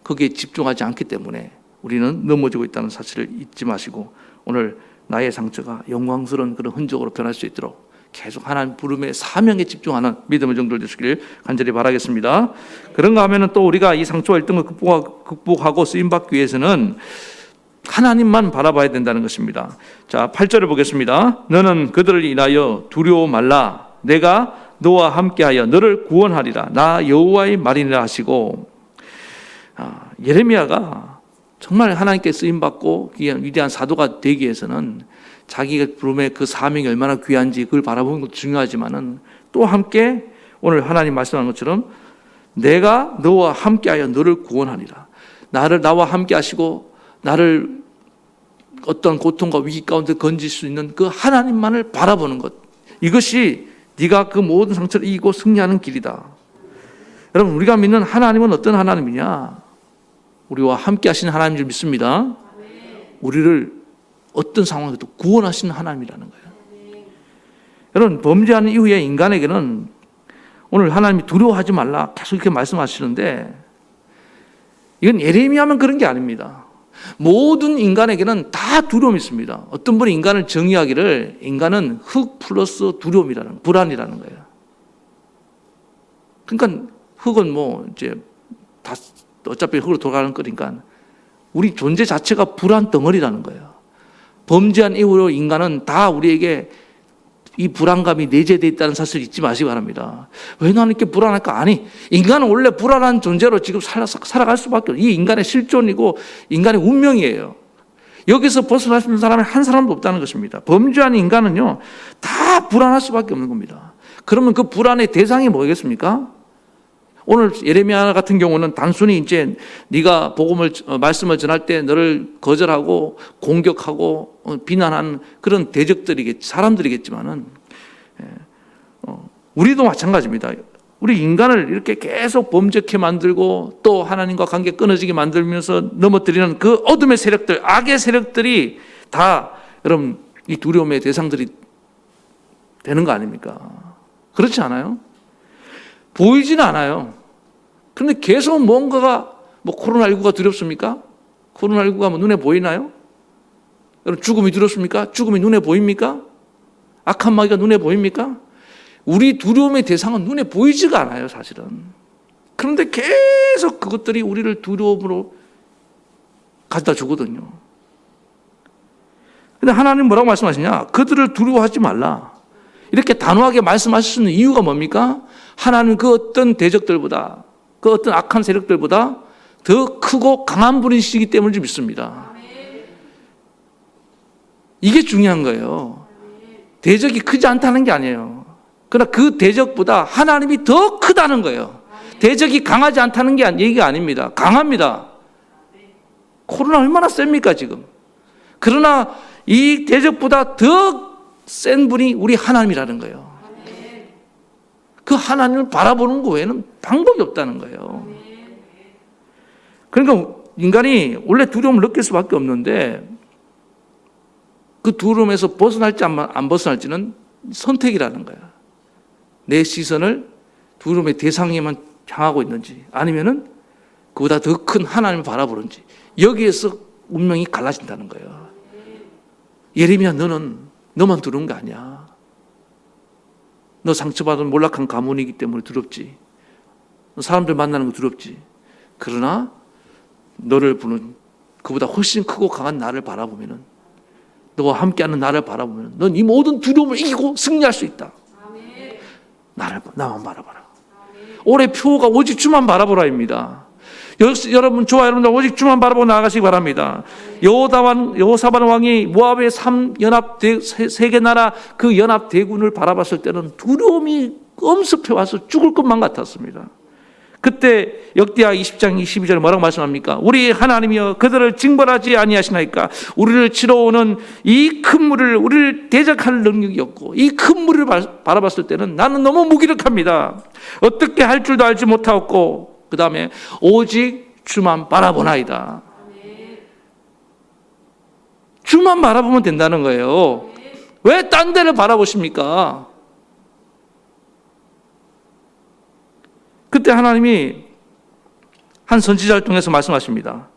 거기에 집중하지 않기 때문에 우리는 넘어지고 있다는 사실을 잊지 마시고 오늘 나의 상처가 영광스러운 그런 흔적으로 변할 수 있도록 계속 하나님 부름의 사명에 집중하는 믿음의 정도를 주시길 간절히 바라겠습니다. 그런가 하면은 또 우리가 이 상처와 일등을 극복하고 쓰임받기 위해서는 하나님만 바라봐야 된다는 것입니다. 자, 8절을 보겠습니다. 너는 그들을 인하여 두려워 말라. 내가 너와 함께하여 너를 구원하리라. 나 여호와의 말이라 하시고, 예레미야가 정말 하나님께 쓰임받고 위대한 사도가 되기 위해서는 자기가 부름의 그 사명이 얼마나 귀한지 그걸 바라보는 것도 중요하지만은 또 함께 오늘 하나님 말씀한 것처럼 내가 너와 함께하여 너를 구원하리라. 나와 함께 하시고 나를 어떤 고통과 위기 가운데 건질 수 있는 그 하나님만을 바라보는 것. 이것이 네가 그 모든 상처를 이기고 승리하는 길이다. 여러분, 우리가 믿는 하나님은 어떤 하나님이냐? 우리와 함께 하시는 하나님인 줄 믿습니다. 우리를 어떤 상황에도 구원하시는 하나님이라는 거예요. 여러분, 범죄하는 이후에 인간에게는 오늘 하나님이 두려워하지 말라 계속 이렇게 말씀하시는데, 이건 예레미야만 그런 게 아닙니다. 모든 인간에게는 다 두려움이 있습니다. 어떤 분이 인간을 정의하기를 인간은 흙 플러스 두려움이라는, 불안이라는 거예요. 그러니까 흙은 뭐 이제 다 어차피 흙으로 돌아가는 거니까 우리 존재 자체가 불안 덩어리라는 거예요. 범죄한 이후로 인간은 다 우리에게 이 불안감이 내재되어 있다는 사실을 잊지 마시기 바랍니다. 왜 나는 이렇게 불안할까? 아니, 인간은 원래 불안한 존재로 지금 살아갈 수밖에 없어요. 이 인간의 실존이고 인간의 운명이에요. 여기서 벗어날 수 있는 사람이 한 사람도 없다는 것입니다. 범죄한 인간은요, 다 불안할 수밖에 없는 겁니다. 그러면 그 불안의 대상이 뭐겠습니까? 오늘 예레미야 같은 경우는 단순히 이제 네가 말씀을 전할 때 너를 거절하고 공격하고 비난한 그런 사람들이겠지만은, 우리도 마찬가지입니다. 우리 인간을 이렇게 계속 범죄케 만들고 또 하나님과 관계 끊어지게 만들면서 넘어뜨리는 그 어둠의 세력들, 악의 세력들이 다 여러분 이 두려움의 대상들이 되는 거 아닙니까? 그렇지 않아요? 보이지는 않아요. 그런데 계속 뭔가가, 코로나19가 두렵습니까? 코로나19가 눈에 보이나요? 여러분, 죽음이 두렵습니까? 죽음이 눈에 보입니까? 악한 마귀가 눈에 보입니까? 우리 두려움의 대상은 눈에 보이지가 않아요, 사실은. 그런데 계속 그것들이 우리를 두려움으로 가져다 주거든요. 근데 하나님 뭐라고 말씀하시냐? 그들을 두려워하지 말라. 이렇게 단호하게 말씀하실 수 있는 이유가 뭡니까? 하나님 그 어떤 대적들보다, 그 어떤 악한 세력들보다 더 크고 강한 분이시기 때문을 믿습니다. 이게 중요한 거예요. 대적이 크지 않다는 게 아니에요. 그러나 그 대적보다 하나님이 더 크다는 거예요. 대적이 강하지 않다는 게 얘기가 아닙니다. 강합니다. 코로나 얼마나 셉니까 지금. 그러나 이 대적보다 더 센 분이 우리 하나님이라는 거예요. 그 하나님을 바라보는 것 외에는 방법이 없다는 거예요. 그러니까 인간이 원래 두려움을 느낄 수밖에 없는데 그 두려움에서 벗어날지 안 벗어날지는 선택이라는 거야. 내 시선을 두려움의 대상에만 향하고 있는지 아니면은 그보다 더 큰 하나님을 바라보는지 여기에서 운명이 갈라진다는 거예요. 예레미야, 너만 두려운 게 아니야. 너 상처받은 몰락한 가문이기 때문에 두렵지. 너 사람들 만나는 거 두렵지. 그러나 너를 부는 그보다 훨씬 크고 강한 나를 바라보면은, 너와 함께하는 나를 바라보면 넌 이 모든 두려움을 이기고 승리할 수 있다. 나만 바라봐라. 올해 표가 오직 주만 바라보라입니다. 여러분, 저와 여러분들 오직 주만 바라보고 나아가시기 바랍니다. 여호사밧 왕이 모압의 3개 나라 그 연합 대군을 바라봤을 때는 두려움이 엄습해 와서 죽을 것만 같았습니다. 그때 역대하 20장 22절에 뭐라고 말씀합니까? 우리 하나님이여 그들을 징벌하지 아니하시나이까? 우리를 치러 오는 이 큰 물을 우리를 대적할 능력이 없고 이 큰 물을 바라봤을 때는 나는 너무 무기력합니다. 어떻게 할 줄도 알지 못하고 그 다음에 오직 주만 바라보나이다. 주만 바라보면 된다는 거예요. 왜 딴 데를 바라보십니까? 그때 하나님이 한 선지자를 통해서 말씀하십니다.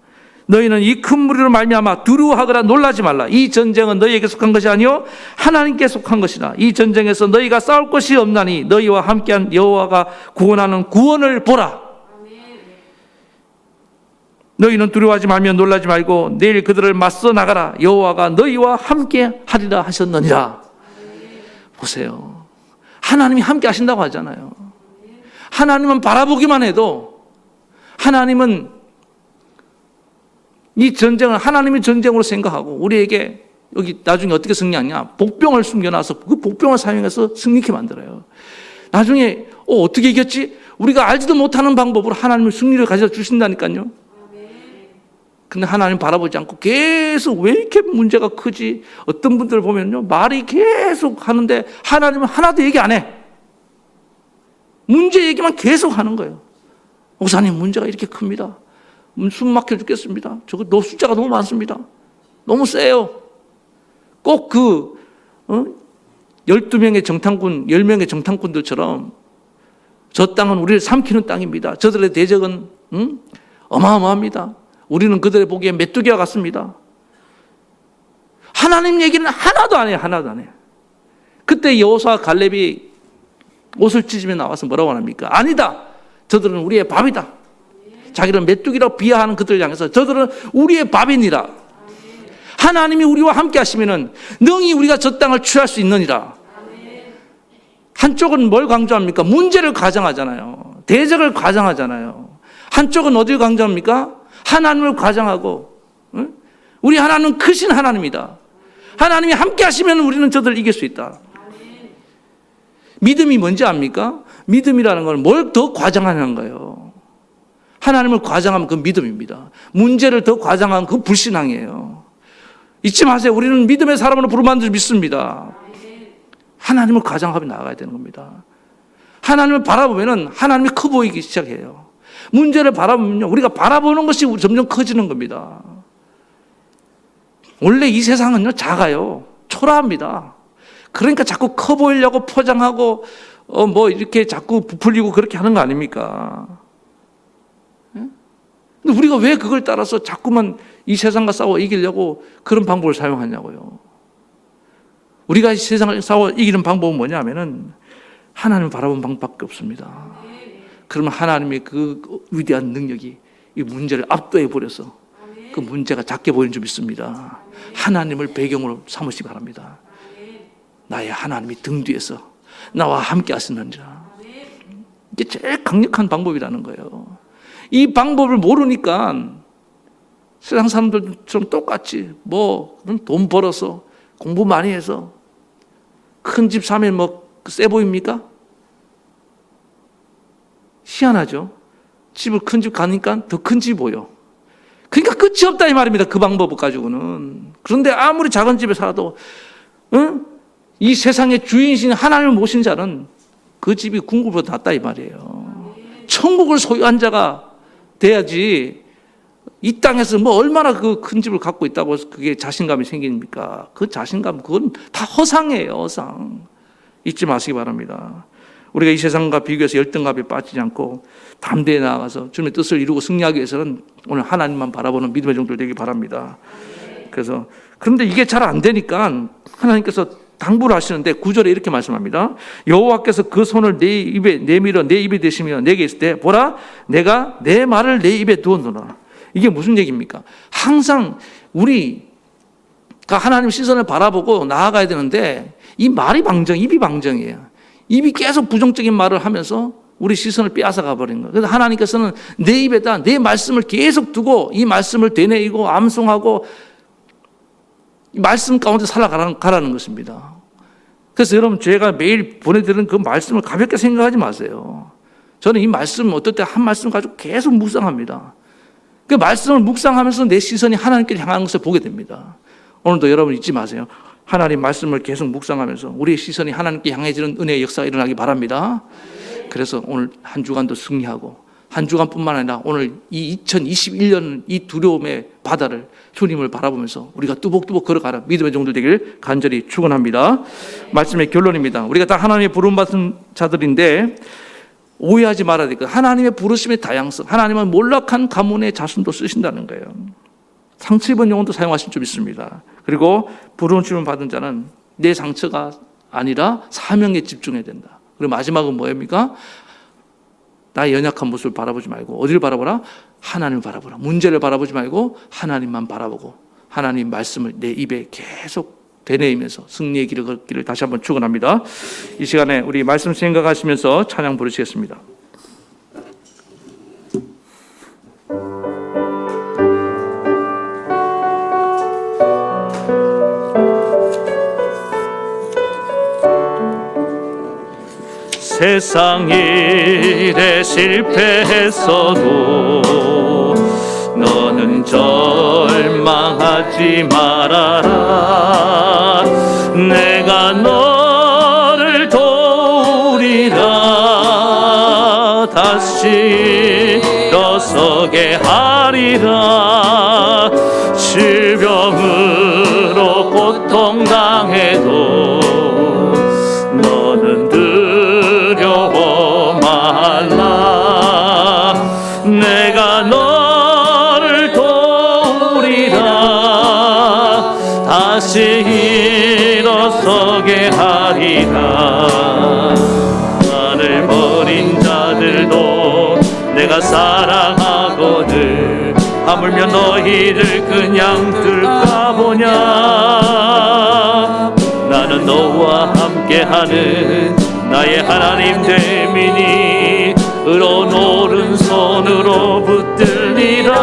너희는 이 큰 무리로 말미암아 두려워하거나 놀라지 말라. 이 전쟁은 너희에게 속한 것이 아니요 하나님께 속한 것이라. 이 전쟁에서 너희가 싸울 것이 없나니 너희와 함께한 여호와가 구원하는 구원을 보라. 너희는 두려워하지 말며 놀라지 말고 내일 그들을 맞서 나가라. 여호와가 너희와 함께 하리라 하셨느니라. 보세요. 하나님이 함께 하신다고 하잖아요. 하나님은 바라보기만 해도, 하나님은 이 전쟁을 하나님의 전쟁으로 생각하고 우리에게 여기 나중에 어떻게 승리하냐, 복병을 숨겨놔서 그 복병을 사용해서 승리케 만들어요. 나중에 어떻게 이겼지? 우리가 알지도 못하는 방법으로 하나님의 승리를 가져다 주신다니까요. 근데 하나님 바라보지 않고 계속 왜 이렇게 문제가 크지? 어떤 분들 보면요, 말이 계속 하는데 하나님은 하나도 얘기 안 해. 문제 얘기만 계속 하는 거예요. 목사님, 문제가 이렇게 큽니다. 숨 막혀 죽겠습니다. 저거 숫자가 너무 많습니다. 너무 세요. 꼭 12명의 정탐꾼, 10명의 정탐꾼들처럼 저 땅은 우리를 삼키는 땅입니다. 저들의 대적은 어마어마합니다. 우리는 그들의 보기에 메뚜기와 같습니다. 하나님 얘기는 하나도 안 해요. 하나도 안 해요. 그때 여호수아와 갈렙이 옷을 찢으며 나와서 뭐라고 합니까? 아니다. 저들은 우리의 밥이다. 자기를 메뚜기라고 비하하는 그들을 향해서 저들은 우리의 밥이니라. 하나님이 우리와 함께 하시면은 능히 우리가 저 땅을 취할 수 있느니라. 한쪽은 뭘 강조합니까? 문제를 가정하잖아요. 대적을 가정하잖아요. 한쪽은 어디를 강조합니까? 하나님을 가정하고, 응? 우리 하나님은 크신 하나님이다. 하나님이 함께 하시면 우리는 저들을 이길 수 있다. 믿음이 뭔지 압니까? 믿음이라는 건 뭘 더 과장하는 거예요. 하나님을 과장하면 그 믿음입니다. 문제를 더 과장하면 그 불신앙이에요. 잊지 마세요. 우리는 믿음의 사람으로 부름받은 줄 믿습니다. 하나님을 과장하며 나아가야 되는 겁니다. 하나님을 바라보면 하나님이 커 보이기 시작해요. 문제를 바라보면요, 우리가 바라보는 것이 점점 커지는 겁니다. 원래 이 세상은요, 작아요. 초라합니다. 그러니까 자꾸 커 보이려고 포장하고 이렇게 자꾸 부풀리고 그렇게 하는 거 아닙니까? 근데 우리가 왜 그걸 따라서 자꾸만 이 세상과 싸워 이기려고 그런 방법을 사용하냐고요. 우리가 이 세상을 싸워 이기는 방법은 뭐냐면은 하나님을 바라보는 방법밖에 없습니다. 그러면 하나님의 그 위대한 능력이 이 문제를 압도해 버려서 그 문제가 작게 보이는 줄 믿습니다. 하나님을 배경으로 삼으시기 바랍니다. 나의 하나님이 등 뒤에서 나와 함께 하시느니라. 이게 제일 강력한 방법이라는 거예요. 이 방법을 모르니까 세상 사람들처럼 똑같이 돈 벌어서 공부 많이 해서 큰 집 사면 세 보입니까? 희한하죠. 집을 큰 집 가니까 더 큰 집이 보여. 그러니까 끝이 없다 이 말입니다. 그 방법 가지고는. 그런데 아무리 작은 집에 살아도 이 세상의 주인이신 하나님을 모신 자는 그 집이 궁궐보다 낫다 이 말이에요. 천국을 소유한 자가 돼야지 이 땅에서 얼마나 그 큰 집을 갖고 있다고 해서 그게 자신감이 생깁니까? 그 자신감 그건 다 허상이에요. 허상. 잊지 마시기 바랍니다. 우리가 이 세상과 비교해서 열등감에 빠지지 않고 담대히 나아가서 주님의 뜻을 이루고 승리하기 위해서는 오늘 하나님만 바라보는 믿음의 종들 되기 바랍니다. 그런데 이게 잘 안 되니까 하나님께서 당부를 하시는데 9절에 이렇게 말씀합니다. 여호와께서 그 손을 내 입에 내밀어 내 입에 대시며 내게 있을 때 보라 내가 내 말을 내 입에 두었노라. 이게 무슨 얘기입니까? 항상 우리가 하나님 시선을 바라보고 나아가야 되는데 이 말이 입이 방정이에요. 입이 계속 부정적인 말을 하면서 우리 시선을 빼앗아 가버린 거예요. 그래서 하나님께서는 내 입에다 내 말씀을 계속 두고 이 말씀을 되뇌이고 암송하고 이 말씀 가운데 살아가라는 것입니다. 그래서 여러분 제가 매일 보내드리는 그 말씀을 가볍게 생각하지 마세요. 저는 이 말씀 어떨 때 한 말씀 가지고 계속 묵상합니다. 그 말씀을 묵상하면서 내 시선이 하나님께 향하는 것을 보게 됩니다. 오늘도 여러분 잊지 마세요. 하나님 말씀을 계속 묵상하면서 우리의 시선이 하나님께 향해지는 은혜의 역사가 일어나기 바랍니다. 그래서 오늘 한 주간도 승리하고 한 주간뿐만 아니라 오늘 이 2021년 이 두려움의 바다를 주님을 바라보면서 우리가 뚜벅뚜벅 걸어가라 믿음의 종들 되길 간절히 축원합니다. 말씀의 결론입니다. 우리가 다 하나님의 부름받은 자들인데 오해하지 말아야 될 것. 하나님의 부르심의 다양성, 하나님은 몰락한 가문의 자손도 쓰신다는 거예요. 상처 입은 영혼도 사용하신 줄 믿습니다. 그리고 부르심을 받은 자는 내 상처가 아니라 사명에 집중해야 된다. 그리고 마지막은 뭐입니까? 나의 연약한 모습을 바라보지 말고 어디를 바라보라? 하나님을 바라보라. 문제를 바라보지 말고 하나님만 바라보고 하나님 말씀을 내 입에 계속 되뇌이면서 승리의 길을 걷기를 다시 한번 축원합니다. 이 시간에 우리 말씀 생각하시면서 찬양 부르시겠습니다. 세상 일에 실패했어도 너는 저 실망하지 말아라. 내가 너를 도우리라. 다시 일어서게 하리라. 질병으로 고통당해도 너는 두려워 말라. 내가 너를 도우리라. 다시 일어서게 하리라. 나를 버린 자들도 내가 사랑하거든. 하물며 너희를 그냥 둘까 보냐. 나는 너와 함께하는 나의 하나님 됨이니 의로운 오른손으로 붙들리라.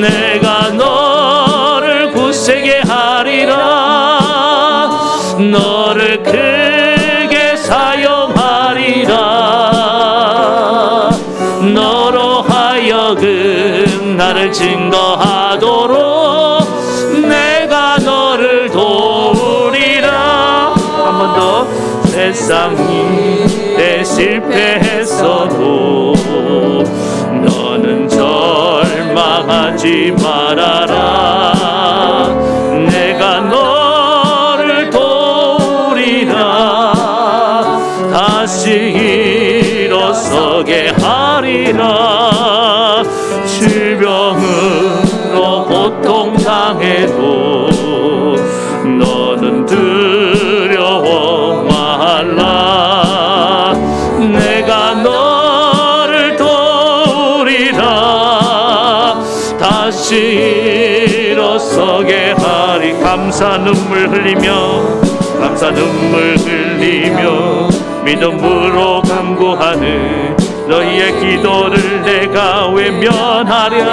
내가 너를 굳세게 하리라. 너를 크게 사용하리라. 너로 하여금 나를 증거하도록 내가 너를 도우리라. 한 번 더. 세상이 내 실패했어도 너는 절망하지 말아라. 내가 너를 도우리라. 다시 일어서게 하리라. 질병으로 고통당해도 너는 두려워 말라. 내가 너를 도우리라. 다시 일어서게 하리. 감사 눈물 흘리며 믿음으로 간구하는 너희의 기도를 내가 외면하랴.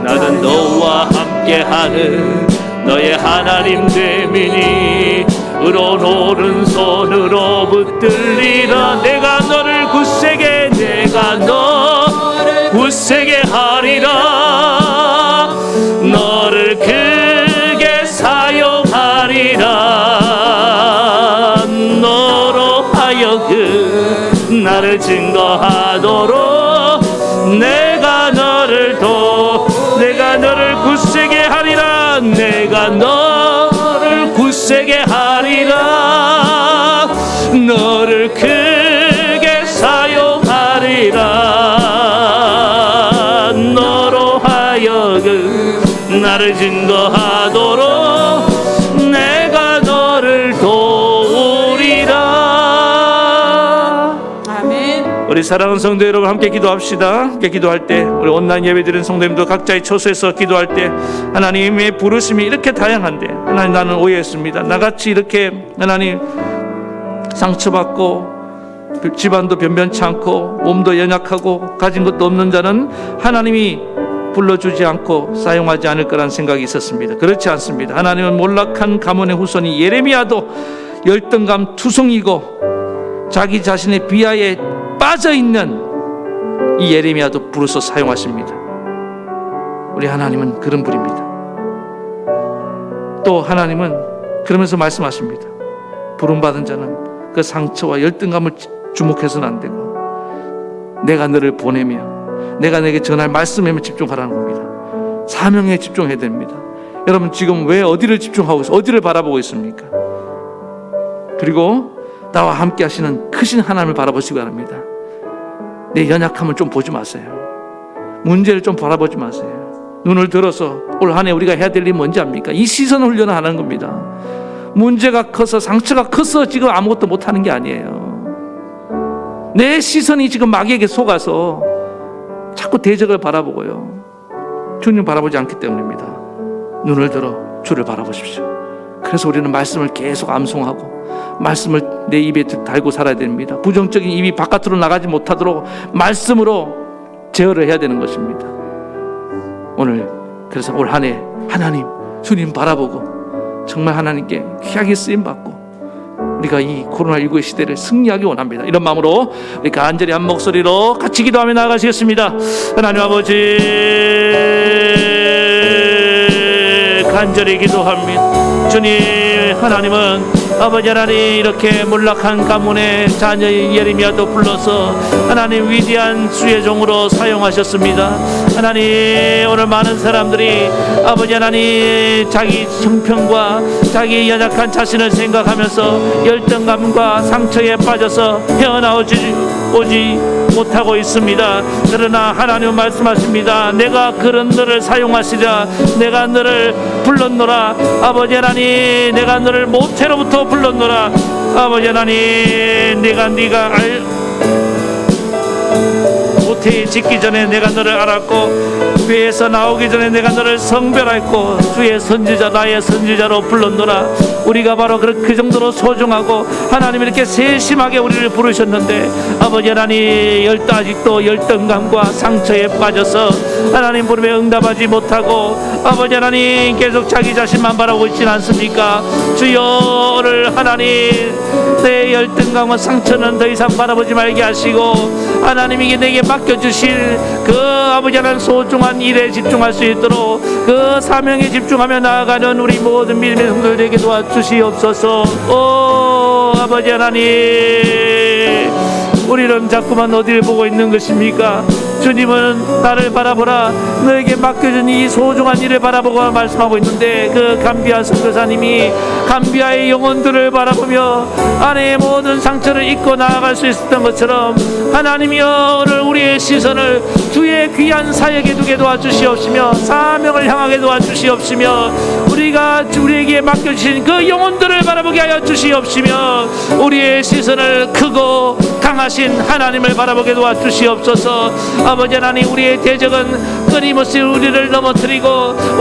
나는 너와 함께하는 너의 하나님 됨이니 의로운 오른손으로 붙들리라. 내가 너를 굳세게 하리라. 너를 크게 사용하리라. 너로 하여금 나를 증거하도록 내가 너를 굳세게 하리라. 내가 너를 굳세게 하리라. 너를 크게 사용하리라. 너로 하여금 나를 증거하도록 내가 너를 도우리라. 아멘. 우리 사랑하는 성도 여러분, 함께 기도합시다. 함께 기도할 때 우리 온라인 예배드리는 성도님도 각자의 처소에서 기도할 때 하나님의 부르심이 이렇게 다양한데, 하나님 나는 오해했습니다. 나같이 이렇게 하나님 상처받고 집안도 변변치 않고 몸도 연약하고 가진 것도 없는 자는 하나님이 불러주지 않고 사용하지 않을 거란 생각이 있었습니다. 그렇지 않습니다. 하나님은 몰락한 가문의 후손이 예레미야도 열등감 투성이고 자기 자신의 비하에 빠져있는 이 예레미야도 부르서 사용하십니다. 우리 하나님은 그런 분입니다. 또 하나님은 그러면서 말씀하십니다. 부름받은 자는 그 상처와 열등감을 주목해서는 안 되고 내가 너를 보내며 내가 내게 전할 말씀에만 집중하라는 겁니다. 사명에 집중해야 됩니다. 여러분 지금 왜 어디를 집중하고 있어요? 어디를 바라보고 있습니까? 그리고 나와 함께 하시는 크신 하나님을 바라보시기 바랍니다. 내 연약함을 좀 보지 마세요. 문제를 좀 바라보지 마세요. 눈을 들어서 올 한 해 우리가 해야 될 일이 뭔지 압니까? 이 시선 훈련을 하는 겁니다. 문제가 커서 상처가 커서 지금 아무것도 못하는 게 아니에요. 내 시선이 지금 마귀에게 속아서 자꾸 대적을 바라보고요, 주님 바라보지 않기 때문입니다. 눈을 들어 주를 바라보십시오. 그래서 우리는 말씀을 계속 암송하고 말씀을 내 입에 달고 살아야 됩니다. 부정적인 입이 바깥으로 나가지 못하도록 말씀으로 제어를 해야 되는 것입니다. 오늘 그래서 올 한 해 하나님 주님 바라보고 정말 하나님께 귀하게 쓰임받고 우리가 이 코로나19의 시대를 승리하기 원합니다. 이런 마음으로 우리 간절히 한 목소리로 같이 기도하며 나아가시겠습니다. 하나님 아버지, 간절히 기도합니다. 주님, 하나님은 아버지 하나님 이렇게 몰락한 가문의 자녀 예레미야도 불러서 하나님 위대한 주의 종으로 사용하셨습니다. 하나님, 오늘 많은 사람들이 아버지 하나님 자기 형편과 자기 연약한 자신을 생각하면서 열등감과 상처에 빠져서 헤어나오지 못하고 있습니다. 그러나 하나님 말씀하십니다. 내가 그런 너를 사용하시랴. 내가 너를 불렀노라. 아버지 하나님, 내가 너를 모태로부터 불렀노라. 아버지 하나님, 네가 모태에 짓기 전에 내가 너를 알았고 배에서 나오기 전에 내가 너를 성별하였고 주의 선지자 나의 선지자로 불렀노라. 우리가 바로 그 정도로 소중하고 하나님 이렇게 세심하게 우리를 부르셨는데 아버지 하나님 아직도 열등감과 상처에 빠져서 하나님 부름에 응답하지 못하고 아버지 하나님 계속 자기 자신만 바라보고 있지 않습니까? 주여, 오늘 하나님 내 열등감과 상처는 더 이상 바라보지 말게 하시고 하나님이 내게 맡겨주실 그 아버지 하나님 소중한 일에 집중할 수 있도록 그 사명에 집중하며 나아가는 우리 모든 믿음의 성도들에게 도와주시옵소서. 오 아버지 하나님, 우리는 자꾸만 어디를 보고 있는 것입니까? 주님은 나를 바라보라. 너에게 맡겨진 이 소중한 일을 바라보고 말씀하고 있는데 그 감비아 선교사님이 감비아의 영혼들을 바라보며 안에 모든 상처를 잊고 나아갈 수 있었던 것처럼 하나님이여, 오늘 우리의 시선을 주의 귀한 사역에 두게 도와주시옵시며 사명을 향하게 도와주시옵시며 우리에게 맡겨주신 그 영혼들을 바라보게 하여 주시옵시며 우리의 시선을 크고 강하신 하나님을 바라보게 도와주시옵소서. 아버지 하나님, 우리의 대적은 끊임없이 우리를 넘어뜨리고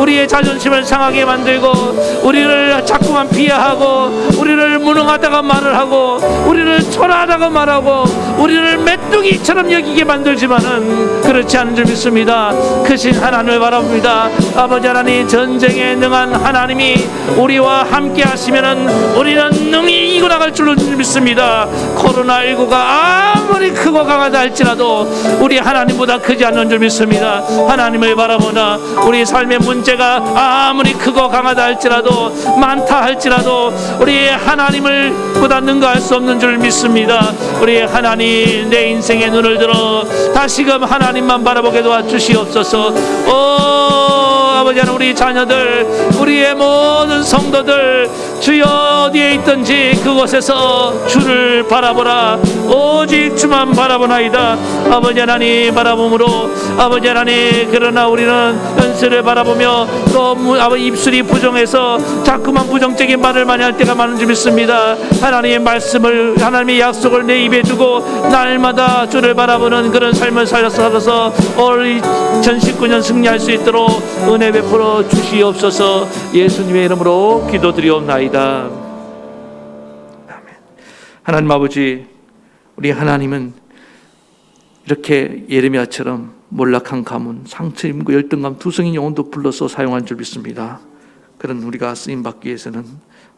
우리의 자존심을 상하게 만들고 우리를 자꾸만 비하하고 우리를 무능하다가 말을 하고 우리를 초라하다가 말하고 우리를 메뚜기처럼 여기게 만들지만은 그렇지 않은 줄 믿습니다. 크신 하나님을 바라봅니다. 아버지 하나님, 전쟁에 능한 하나님이 우리와 함께 하시면은 우리는 능히 이겨나갈 줄로 믿습니다. 코로나19가 아무리 크고 강하다 할지라도 우리 하나님보다 크지 않는 줄 믿습니다. 하나님을 바라보나 우리 삶의 문제가 아무리 크고 강하다 할지라도 많다 할지라도 우리 하나님을 보다 능가할 수 없는 줄 믿습니다. 우리 하나님, 내 인생의 눈을 들어 다시금 하나님만 바라보게 도와주시옵소서. 오 아버지 하나님, 우리 자녀들, 우리의 모든 성도들 주여 어디에 있든지 그곳에서 주를 바라보라. 오직 주만 바라보나이다. 아버지 하나님 바라봄으로 아버지 하나님, 그러나 우리는 현실을 바라보며 또 아버지 입술이 부정해서 자꾸만 부정적인 말을 많이 할 때가 많은 줄 믿습니다. 하나님의 말씀을, 하나님의 약속을 내 입에 두고 날마다 주를 바라보는 그런 삶을 살아서 올 2019년 승리할 수 있도록 은혜 베풀어 주시옵소서. 예수님의 이름으로 기도드리옵나이다. 아멘. 하나님 아버지, 우리 하나님은 이렇게 예레미야처럼 몰락한 가문, 상처 입고 열등감, 두성인 영혼도 불러서 사용한 줄 믿습니다. 그런 우리가 쓰임받기 위해서는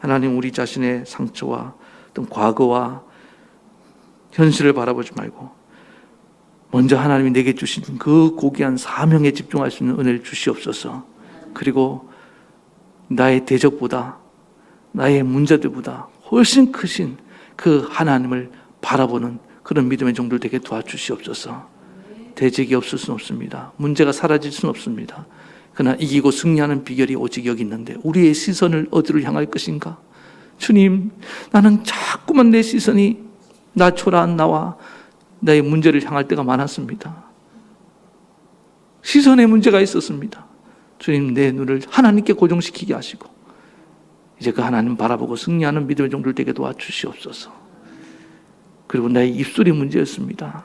하나님, 우리 자신의 상처와 어떤 과거와 현실을 바라보지 말고 먼저 하나님이 내게 주신 그 고귀한 사명에 집중할 수 있는 은혜를 주시옵소서. 그리고 나의 대적보다, 나의 문제들보다 훨씬 크신 그 하나님을 바라보는 그런 믿음의 종들 되게 도와주시옵소서. 대적이 없을 수는 없습니다. 문제가 사라질 수는 없습니다. 그러나 이기고 승리하는 비결이 오직 여기 있는데 우리의 시선을 어디로 향할 것인가? 주님, 나는 자꾸만 내 시선이 나 초라한 나와 나의 문제를 향할 때가 많았습니다. 시선에 문제가 있었습니다. 주님, 내 눈을 하나님께 고정시키게 하시고 이제 그 하나님 바라보고 승리하는 믿음의 종들 되게 도와주시옵소서. 그리고 나의 입술이 문제였습니다.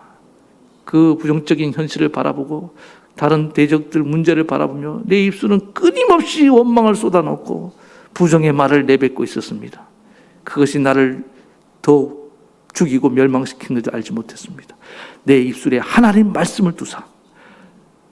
그 부정적인 현실을 바라보고 다른 대적들 문제를 바라보며 내 입술은 끊임없이 원망을 쏟아놓고 부정의 말을 내뱉고 있었습니다. 그것이 나를 더욱 죽이고 멸망시킨 줄 알지 못했습니다. 내 입술에 하나님 말씀을 두사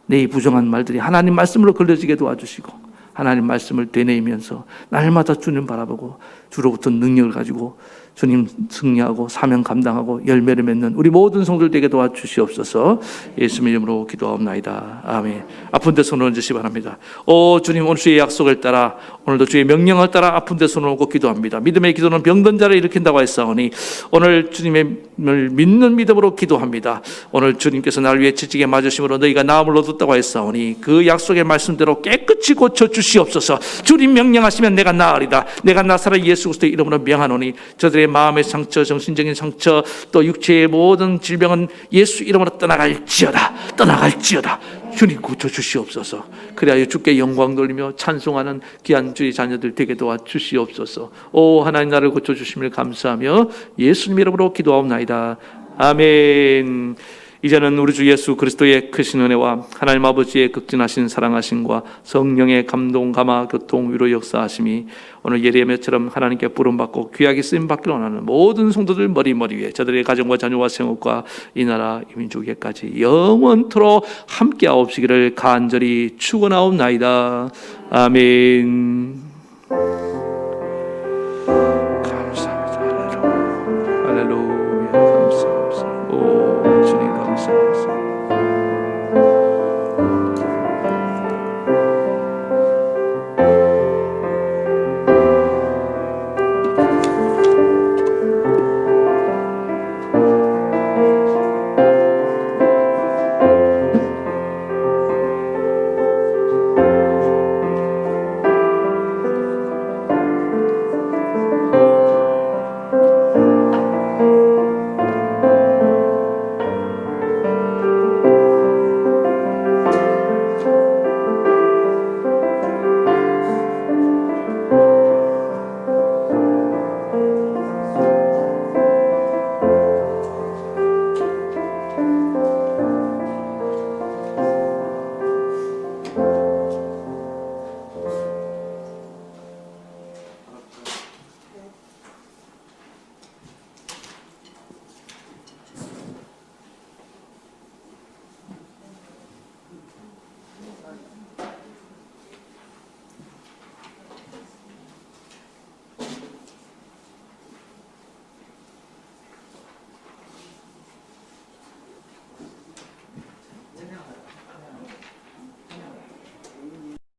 내 이 부정한 말들이 하나님 말씀으로 걸려지게 도와주시고 하나님 말씀을 되뇌이면서 날마다 주님 바라보고 주로부터 능력을 가지고 주님 승리하고 사명 감당하고 열매를 맺는 우리 모든 성도들 되게 도와주시옵소서. 예수님 이름으로 기도하옵나이다. 아멘. 아픈 데 손을 얹으시 바랍니다. 오 주님, 오늘 주의 약속을 따라, 오늘도 주의 명령을 따라 아픈 데 손을 얹고 기도합니다. 믿음의 기도는 병든 자를 일으킨다고 했사오니 오늘 주님을 믿는 믿음으로 기도합니다. 오늘 주님께서 나를 위해 지지게 맞으심으로 너희가 나음을 얻었다고 했사오니 그 약속의 말씀대로 깨끗이 고쳐 주시옵소서. 주님 명령하시면 내가 나으리다. 내가 나사렛 예수 그리스도의 이름으로 명하노니 저들의 마음의 상처, 정신적인 상처, 또 육체의 모든 질병은 예수 이름으로 떠나갈지어다. 떠나갈지어다. 주님 고쳐 주시옵소서. 그래야 주께 영광 돌리며 찬송하는 귀한 주의 자녀들 되게 도와 주시옵소서. 오 하나님, 나를 고쳐 주심을 감사하며 예수님 이름으로 기도하옵나이다. 아멘. 이제는 우리 주 예수 그리스도의 크신 은혜와 하나님 아버지의 극진하신 사랑하심과 성령의 감동, 감화, 교통, 위로 역사하심이 오늘 예레미야처럼 하나님께 부름받고 귀하게 쓰임받기를 원하는 모든 성도들 머리 위에, 저들의 가정과 자녀와 생업과 이 나라 이 민족에까지 영원토록 함께하옵시기를 간절히 축원하옵나이다. 아멘.